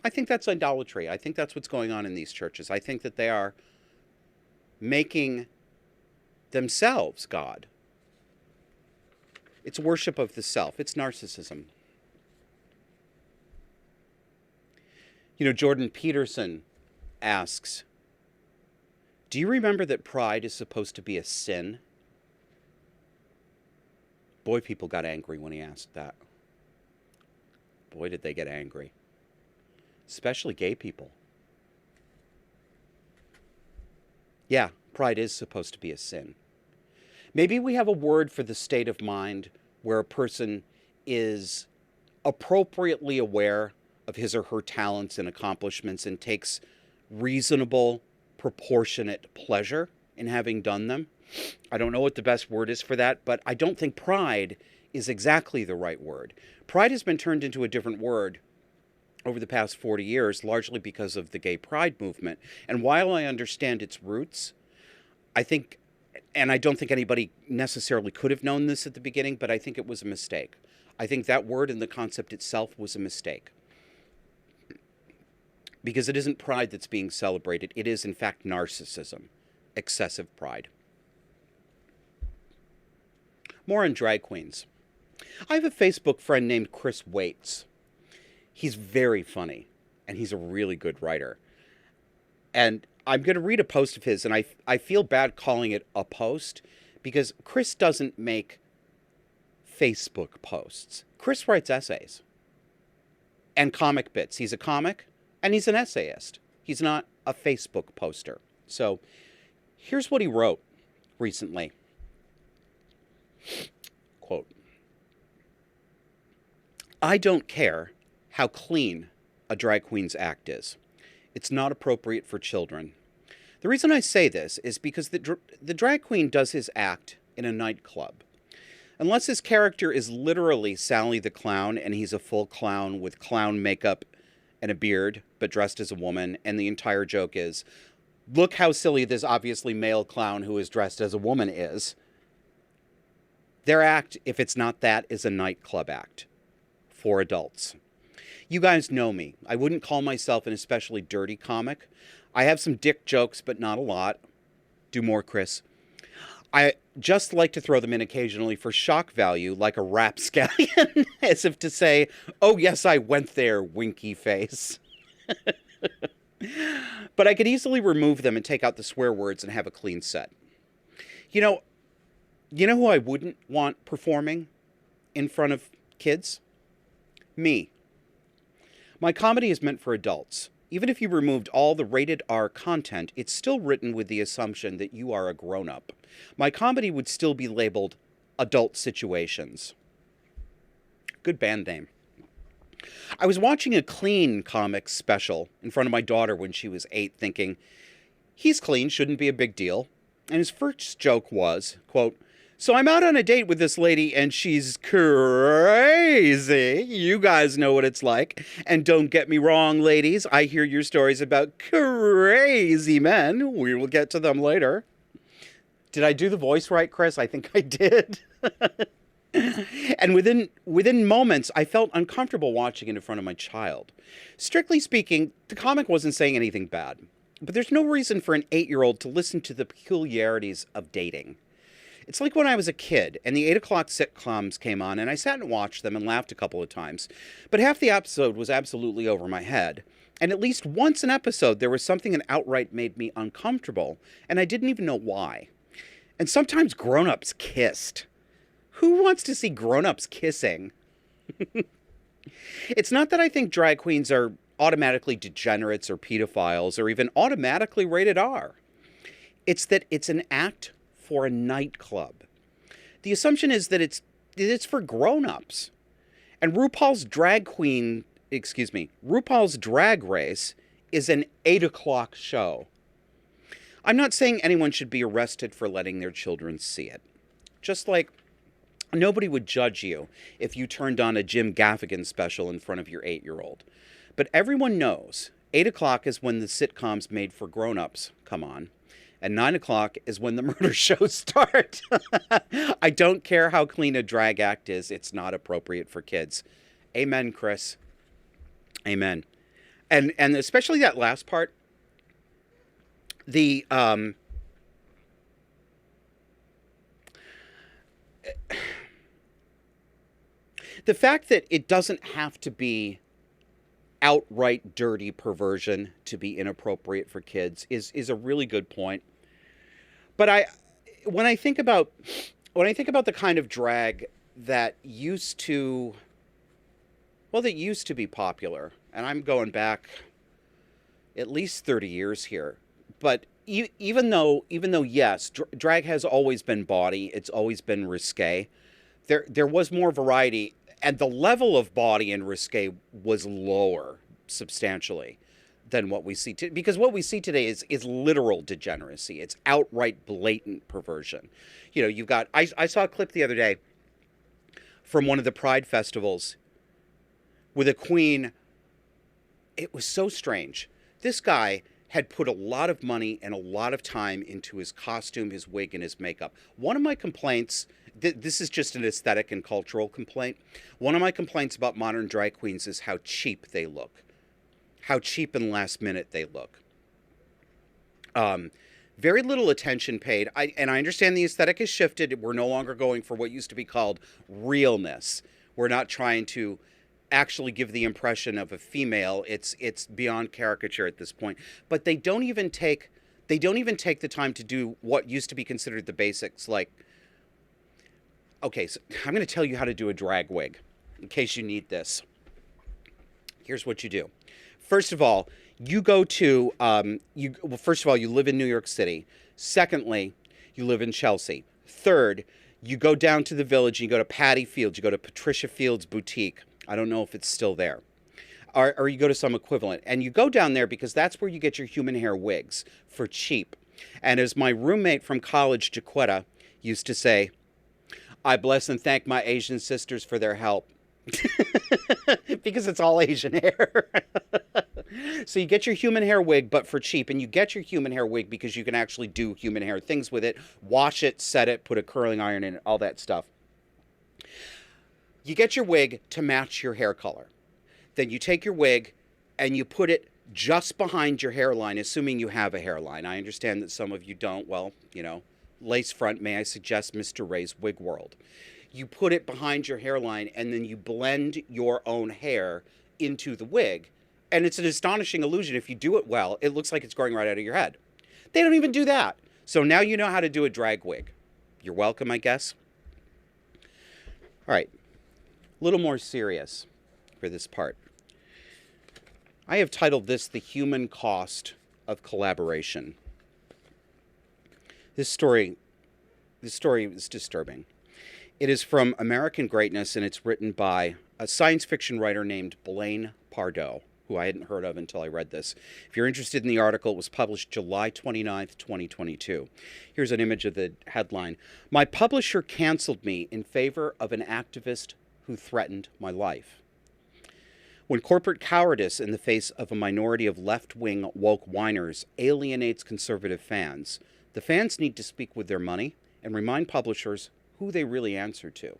Speaker 1: I think that's idolatry. I think that's what's going on in these churches. I think that they are making themselves God. It's worship of the self. It's narcissism. You know, Jordan Peterson asks, do you remember that pride is supposed to be a sin? Boy, people got angry when he asked that. Boy, did they get angry. Especially gay people. Yeah, pride is supposed to be a sin. Maybe we have a word for the state of mind where a person is appropriately aware of his or her talents and accomplishments and takes reasonable, proportionate pleasure in having done them. I don't know what the best word is for that, but I don't think pride is exactly the right word. Pride has been turned into a different word over the past 40 years, largely because of the gay pride movement. And while I understand its roots, I think, and I don't think anybody necessarily could have known this at the beginning, but I think it was a mistake. I think that word and the concept itself was a mistake. Because it isn't pride that's being celebrated. It is, in fact, narcissism, excessive pride. More on drag queens. I have a Facebook friend named Chris Waits. He's very funny, and he's a really good writer. And I'm going to read a post of his, and I feel bad calling it a post, because Chris doesn't make Facebook posts. Chris writes essays and comic bits. He's a comic, and he's an essayist. He's not a Facebook poster. So here's what he wrote recently. Quote, I don't care how clean a drag queen's act is. It's not appropriate for children. The reason I say this is because the drag queen does his act in a nightclub. Unless his character is literally Sally the Clown and he's a full clown with clown makeup and a beard, but dressed as a woman, and the entire joke is, look how silly this obviously male clown who is dressed as a woman is. Their act, if it's not that, is a nightclub act for adults. You guys know me. I wouldn't call myself an especially dirty comic. I have some dick jokes, but not a lot. Do more, Chris. I just like to throw them in occasionally for shock value, like a rapscallion, as if to say, oh yes, I went there, winky face. But I could easily remove them and take out the swear words and have a clean set. You know who I wouldn't want performing in front of kids? Me. My comedy is meant for adults. Even if you removed all the rated R content, it's still written with the assumption that you are a grown-up. My comedy would still be labeled Adult Situations. Good band name. I was watching a clean comics special in front of my daughter when she was 8, thinking, he's clean, shouldn't be a big deal. And his first joke was, quote, so I'm out on a date with this lady and she's crazy. You guys know what it's like. And don't get me wrong, ladies. I hear your stories about crazy men. We will get to them later. Did I do the voice right, Chris? I think I did. And within moments, I felt uncomfortable watching it in front of my child. Strictly speaking, the comic wasn't saying anything bad. But there's no reason for an 8-year-old to listen to the peculiarities of dating. It's like when I was a kid and the 8 o'clock sitcoms came on and I sat and watched them and laughed a couple of times. But half the episode was absolutely over my head. And at least once an episode, there was something that outright made me uncomfortable. And I didn't even know why. And sometimes grown-ups kissed. Who wants to see grown-ups kissing? It's not that I think drag queens are automatically degenerates or pedophiles or even automatically rated R. It's that it's an act for a nightclub. The assumption is that it's for grown-ups. And RuPaul's Drag Race is an 8 o'clock show. I'm not saying anyone should be arrested for letting their children see it. Just like nobody would judge you if you turned on a Jim Gaffigan special in front of your 8-year-old. But everyone knows 8 o'clock is when the sitcoms made for grown-ups come on. And 9 o'clock is when the murder shows start. I don't care how clean a drag act is. It's not appropriate for kids. Amen, Chris. Amen. And especially that last part. The fact that it doesn't have to be outright dirty perversion to be inappropriate for kids is a really good point. But when I think about the kind of drag that used to be popular, and I'm going back at least 30 years here, but even though yes, drag has always been bawdy, it's always been risque, there was more variety, and the level of bawdy and risque was lower substantially than what we see today, because what we see today is literal degeneracy. It's outright blatant perversion. You know, you've got I saw a clip the other day from one of the Pride festivals with a queen. It was so strange. This guy had put a lot of money and a lot of time into his costume, his wig, and his makeup. One of my complaints, this is just an aesthetic and cultural complaint. One of my complaints about modern drag queens is how cheap they look. How cheap and last minute they look. Very little attention paid. I understand the aesthetic has shifted. We're no longer going for what used to be called realness. We're not trying to actually give the impression of a female. It's beyond caricature at this point. But they don't even take the time to do what used to be considered the basics. Like, okay, so I'm going to tell you how to do a drag wig, in case you need this. Here's what you do. First of all, you go to, first of all, you live in New York City. Secondly, you live in Chelsea. Third, you go down to the Village, you go to Patty Fields, you go to Patricia Fields' boutique. I don't know if it's still there. Or you go to some equivalent. And you go down there because that's where you get your human hair wigs for cheap. And as my roommate from college, Jaquetta, used to say, I bless and thank my Asian sisters for their help. Because it's all Asian hair. So you get your human hair wig, but for cheap. And you get your human hair wig because you can actually do human hair things with it. Wash it, set it, put a curling iron in it, all that stuff. You get your wig to match your hair color. Then you take your wig and you put it just behind your hairline, assuming you have a hairline. I understand that some of you don't. Well, you know, lace front, may I suggest Mr. Ray's Wig World. You put it behind your hairline and then you blend your own hair into the wig. And it's an astonishing illusion. If you do it well, it looks like it's growing right out of your head. They don't even do that. So now you know how to do a drag wig. You're welcome, I guess. All right. A little more serious for this part. I have titled this The Human Cost of Collaboration. This story is disturbing. It is from American Greatness, and it's written by a science fiction writer named Blaine Pardoe, who I hadn't heard of until I read this. If you're interested in the article, it was published July 29th, 2022. Here's an image of the headline. My publisher canceled me in favor of an activist who threatened my life. When corporate cowardice in the face of a minority of left-wing woke whiners alienates conservative fans, the fans need to speak with their money and remind publishers who they really answer to. I'm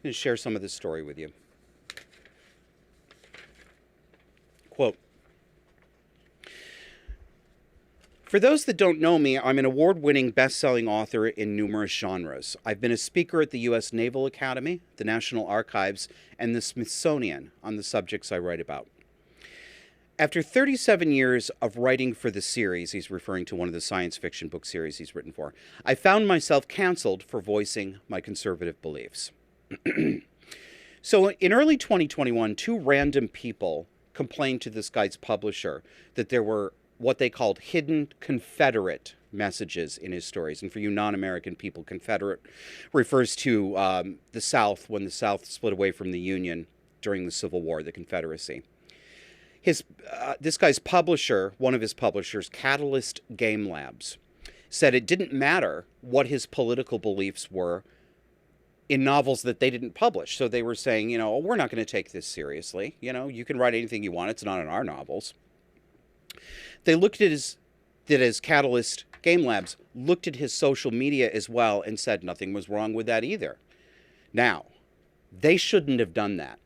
Speaker 1: going to share some of this story with you. Quote, for those that don't know me, I'm an award-winning best-selling author in numerous genres. I've been a speaker at the U.S. Naval Academy, the National Archives, and the Smithsonian on the subjects I write about. After 37 years of writing for the series, he's referring to one of the science fiction book series he's written for, I found myself canceled for voicing my conservative beliefs. So in early 2021, two random people complained to this guy's publisher that there were what they called hidden Confederate messages in his stories. And for you non-American people, Confederate refers to the South when the South split away from the Union during the Civil War, the Confederacy. This guy's publisher, one of his publishers, Catalyst Game Labs, said it didn't matter what his political beliefs were in novels that they didn't publish. So they were saying, oh, we're not going to take this seriously. You can write anything you want. It's not in our novels. They looked at his Catalyst Game Labs looked at his social media as well and said nothing was wrong with that either. Now, they shouldn't have done that.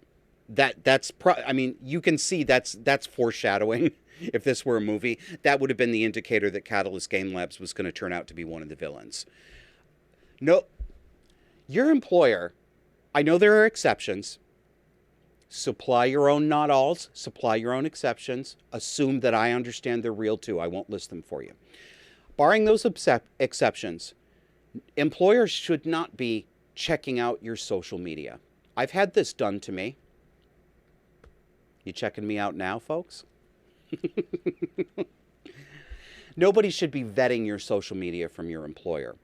Speaker 1: You can see that's foreshadowing. If this were a movie, that would have been the indicator that Catalyst Game Labs was going to turn out to be one of the villains. No, your employer, I know there are exceptions. Supply your own not-alls, supply your own exceptions. Assume that I understand they're real too. I won't list them for you. Barring those exceptions, employers should not be checking out your social media. I've had this done to me. You checking me out now, folks? Nobody should be vetting your social media from your employer.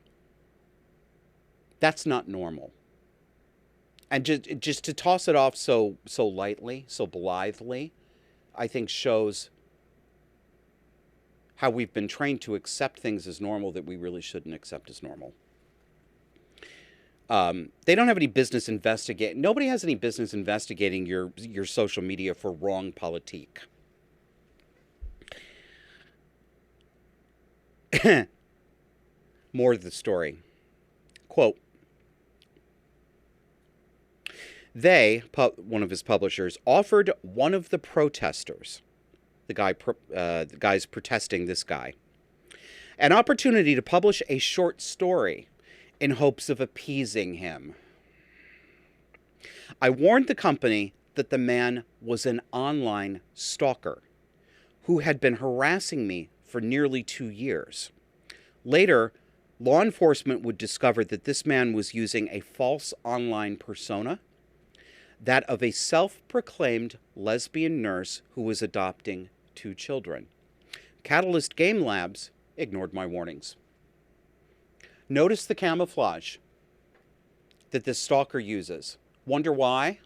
Speaker 1: That's not normal. And just to toss it off so lightly, so blithely, I think shows how we've been trained to accept things as normal that we really shouldn't accept as normal. They don't have any business investigating. Nobody has any business investigating your social media for wrong politique. More of the story. Quote, one of his publishers, offered one of the protesters, the guy's protesting this guy, an opportunity to publish a short story in hopes of appeasing him. I warned the company that the man was an online stalker who had been harassing me for nearly 2 years. Later, law enforcement would discover that this man was using a false online persona, that of a self-proclaimed lesbian nurse who was adopting 2 children. Catalyst Game Labs ignored my warnings. Notice the camouflage that this stalker uses. Wonder why?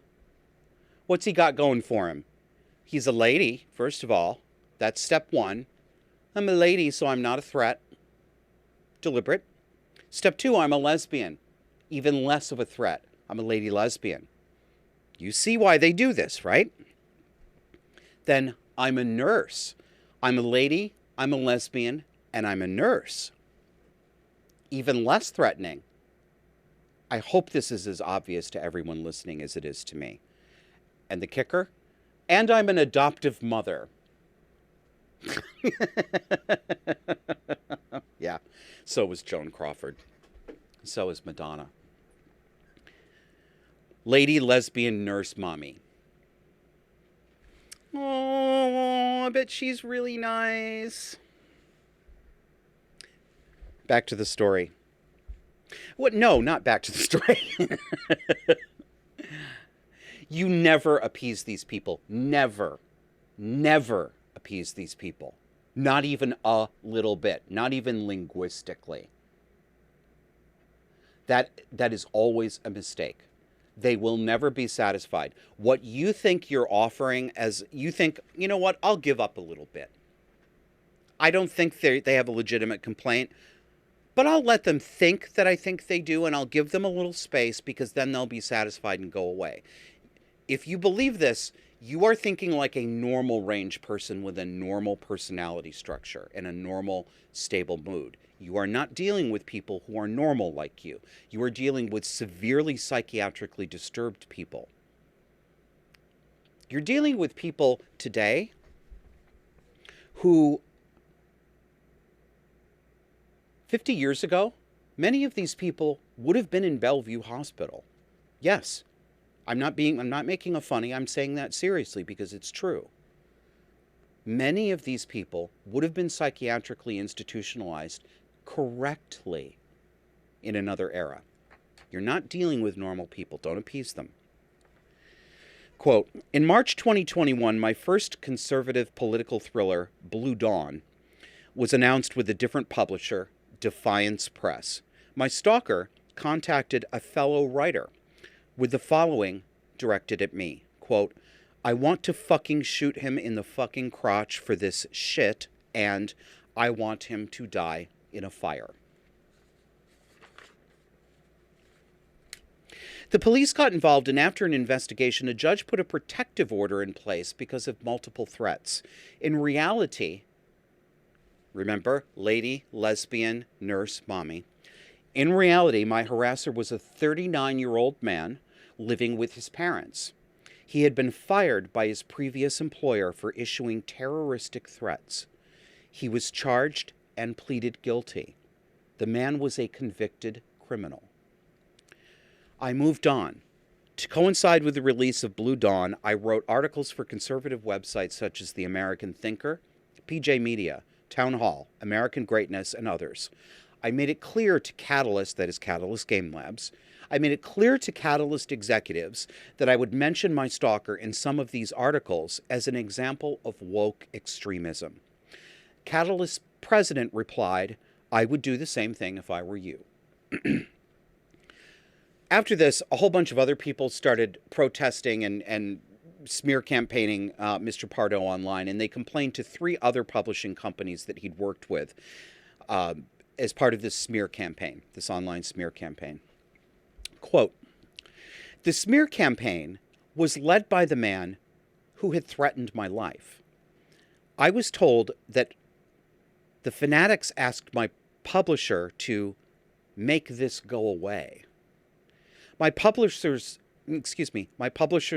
Speaker 1: What's he got going for him? He's a lady, first of all. That's step 1. I'm a lady, so I'm not a threat. Deliberate. Step 2, I'm a lesbian. Even less of a threat. I'm a lady lesbian. You see why they do this, right? Then I'm a nurse. I'm a lady, I'm a lesbian, and I'm a nurse. Even less threatening. I hope this is as obvious to everyone listening as it is to me. And the kicker? And I'm an adoptive mother. Yeah, so was Joan Crawford. So is Madonna. Lady lesbian nurse mommy. Oh, I bet she's really nice. Back to the story. What? No, not back to the story. You never appease these people. Never. Never appease these people. Not even a little bit. Not even linguistically. That is always a mistake. They will never be satisfied. What you think you're offering as, you think, you know what, I'll give up a little bit. I don't think they have a legitimate complaint, but I'll let them think that I think they do, and I'll give them a little space because then they'll be satisfied and go away. If you believe this, you are thinking like a normal range person with a normal personality structure and a normal, stable mood. You are not dealing with people who are normal like you. You are dealing with severely psychiatrically disturbed people. You're dealing with people today who, 50 years ago, many of these people would have been in Bellevue Hospital. Yes, I'm not making a funny, I'm saying that seriously because it's true. Many of these people would have been psychiatrically institutionalized correctly in another era. You're not dealing with normal people. Don't appease them. Quote, in March 2021, my first conservative political thriller, Blue Dawn, was announced with a different publisher, Defiance Press. My stalker contacted a fellow writer with the following directed at me. Quote, I want to fucking shoot him in the fucking crotch for this shit, and I want him to die in a fire. The police got involved, and after an investigation, a judge put a protective order in place because of multiple threats. In reality, remember, lady, lesbian, nurse, mommy. In reality, my harasser was a 39-year-old man living with his parents. He had been fired by his previous employer for issuing terroristic threats. He was charged and pleaded guilty. The man was a convicted criminal. I moved on. To coincide with the release of Blue Dawn, I wrote articles for conservative websites such as The American Thinker, PJ Media, Town Hall, American Greatness, and others. I made it clear to Catalyst, that is Catalyst Game Labs, I made it clear to Catalyst executives that I would mention my stalker in some of these articles as an example of woke extremism. Catalyst president replied, I would do the same thing if I were you. After this, a whole bunch of other people started protesting and smear campaigning Mr. Pardo online, and they complained to 3 other publishing companies that he'd worked with as part of this smear campaign, this online smear campaign. Quote, the smear campaign was led by the man who had threatened my life. I was told that the fanatics asked my publisher to make this go away. My publisher's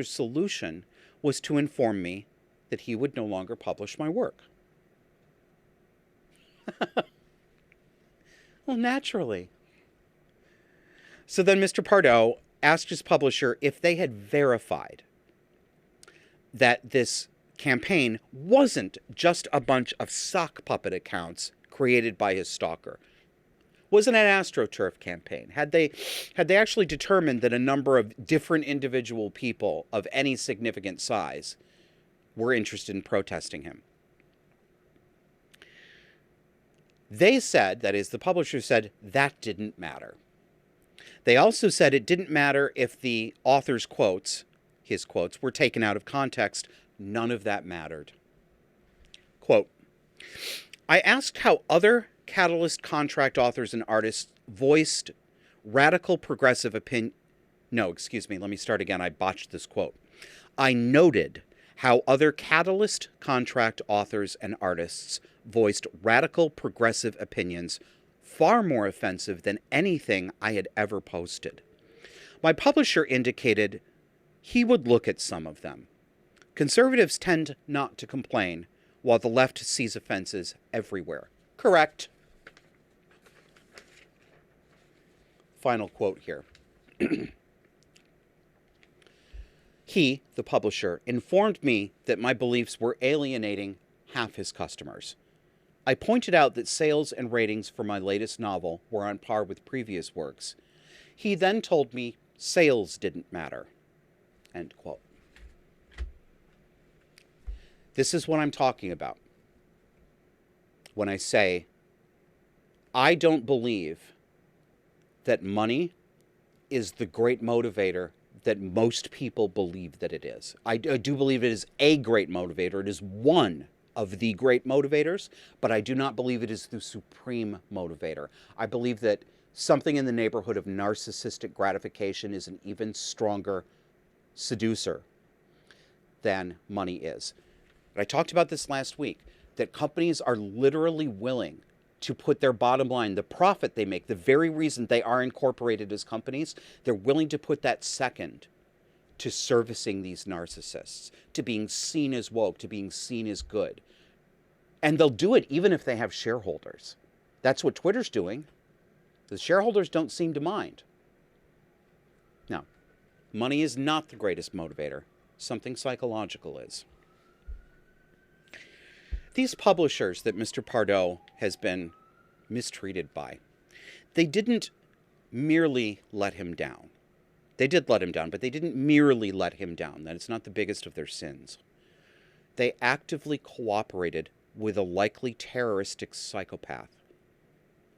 Speaker 1: solution was to inform me that he would no longer publish my work. Well, naturally. So then Mr. Pardo asked his publisher if they had verified that this campaign wasn't just a bunch of sock puppet accounts created by his stalker. Wasn't an AstroTurf campaign. Had they actually determined that a number of different individual people of any significant size were interested in protesting him. They said, that is, the publisher said, that didn't matter. They also said it didn't matter if the author's quotes, his quotes, were taken out of context. None of that mattered. Quote, I asked how other Catalyst contract authors and artists voiced radical progressive opinion. No, excuse me, let me start again. I botched this quote. I noted how other Catalyst contract authors and artists voiced radical progressive opinions far more offensive than anything I had ever posted. My publisher indicated he would look at some of them. Conservatives tend not to complain, while the left sees offenses everywhere. Correct. Final quote here. He, the publisher, informed me that my beliefs were alienating half his customers. I pointed out that sales and ratings for my latest novel were on par with previous works. He then told me sales didn't matter. End quote. This is what I'm talking about when I say I don't believe that money is the great motivator that most people believe that it is. I do believe it is a great motivator. It is one of the great motivators, but I do not believe it is the supreme motivator. I believe that something in the neighborhood of narcissistic gratification is an even stronger seducer than money is. But I talked about this last week, that companies are literally willing to put their bottom line, the profit they make, the very reason they are incorporated as companies, they're willing to put that second to servicing these narcissists, to being seen as woke, to being seen as good. And they'll do it even if they have shareholders. That's what Twitter's doing. The shareholders don't seem to mind. Now, money is not the greatest motivator. Something psychological is. These publishers that Mr. Pardo has been mistreated by, they didn't merely let him down. They did let him down, but they didn't merely let him down. That it's not the biggest of their sins. They actively cooperated with a likely terroristic psychopath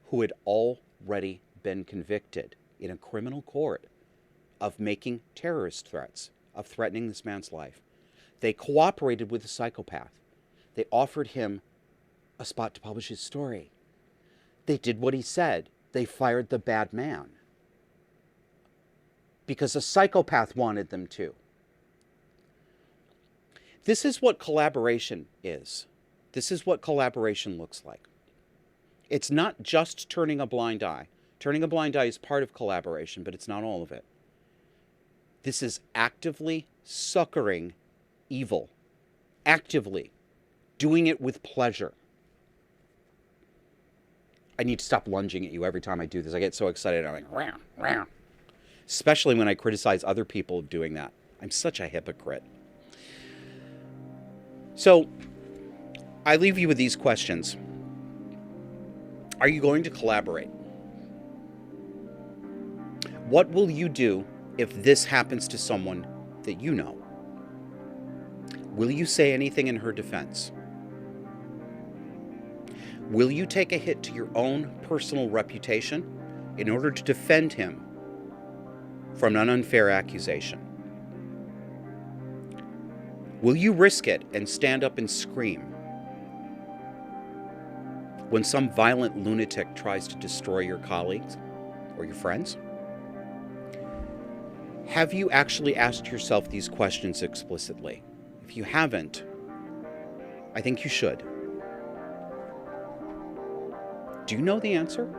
Speaker 1: who had already been convicted in a criminal court of making terrorist threats, of threatening this man's life. They cooperated with the psychopath. They offered him a spot to publish his story. They did what he said. They fired the bad man. Because a psychopath wanted them to. This is what collaboration is. This is what collaboration looks like. It's not just turning a blind eye. Turning a blind eye is part of collaboration, but it's not all of it. This is actively succoring evil. Actively. Doing it with pleasure. I need to stop lunging at you every time I do this. I get so excited. I'm like, rah, rah. Especially when I criticize other people doing that. I'm such a hypocrite. So, I leave you with these questions. Are you going to collaborate? What will you do if this happens to someone that you know? Will you say anything in her defense? Will you take a hit to your own personal reputation in order to defend him from an unfair accusation? Will you risk it and stand up and scream when some violent lunatic tries to destroy your colleagues or your friends? Have you actually asked yourself these questions explicitly? If you haven't, I think you should. Do you know the answer?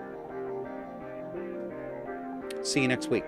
Speaker 1: See you next week.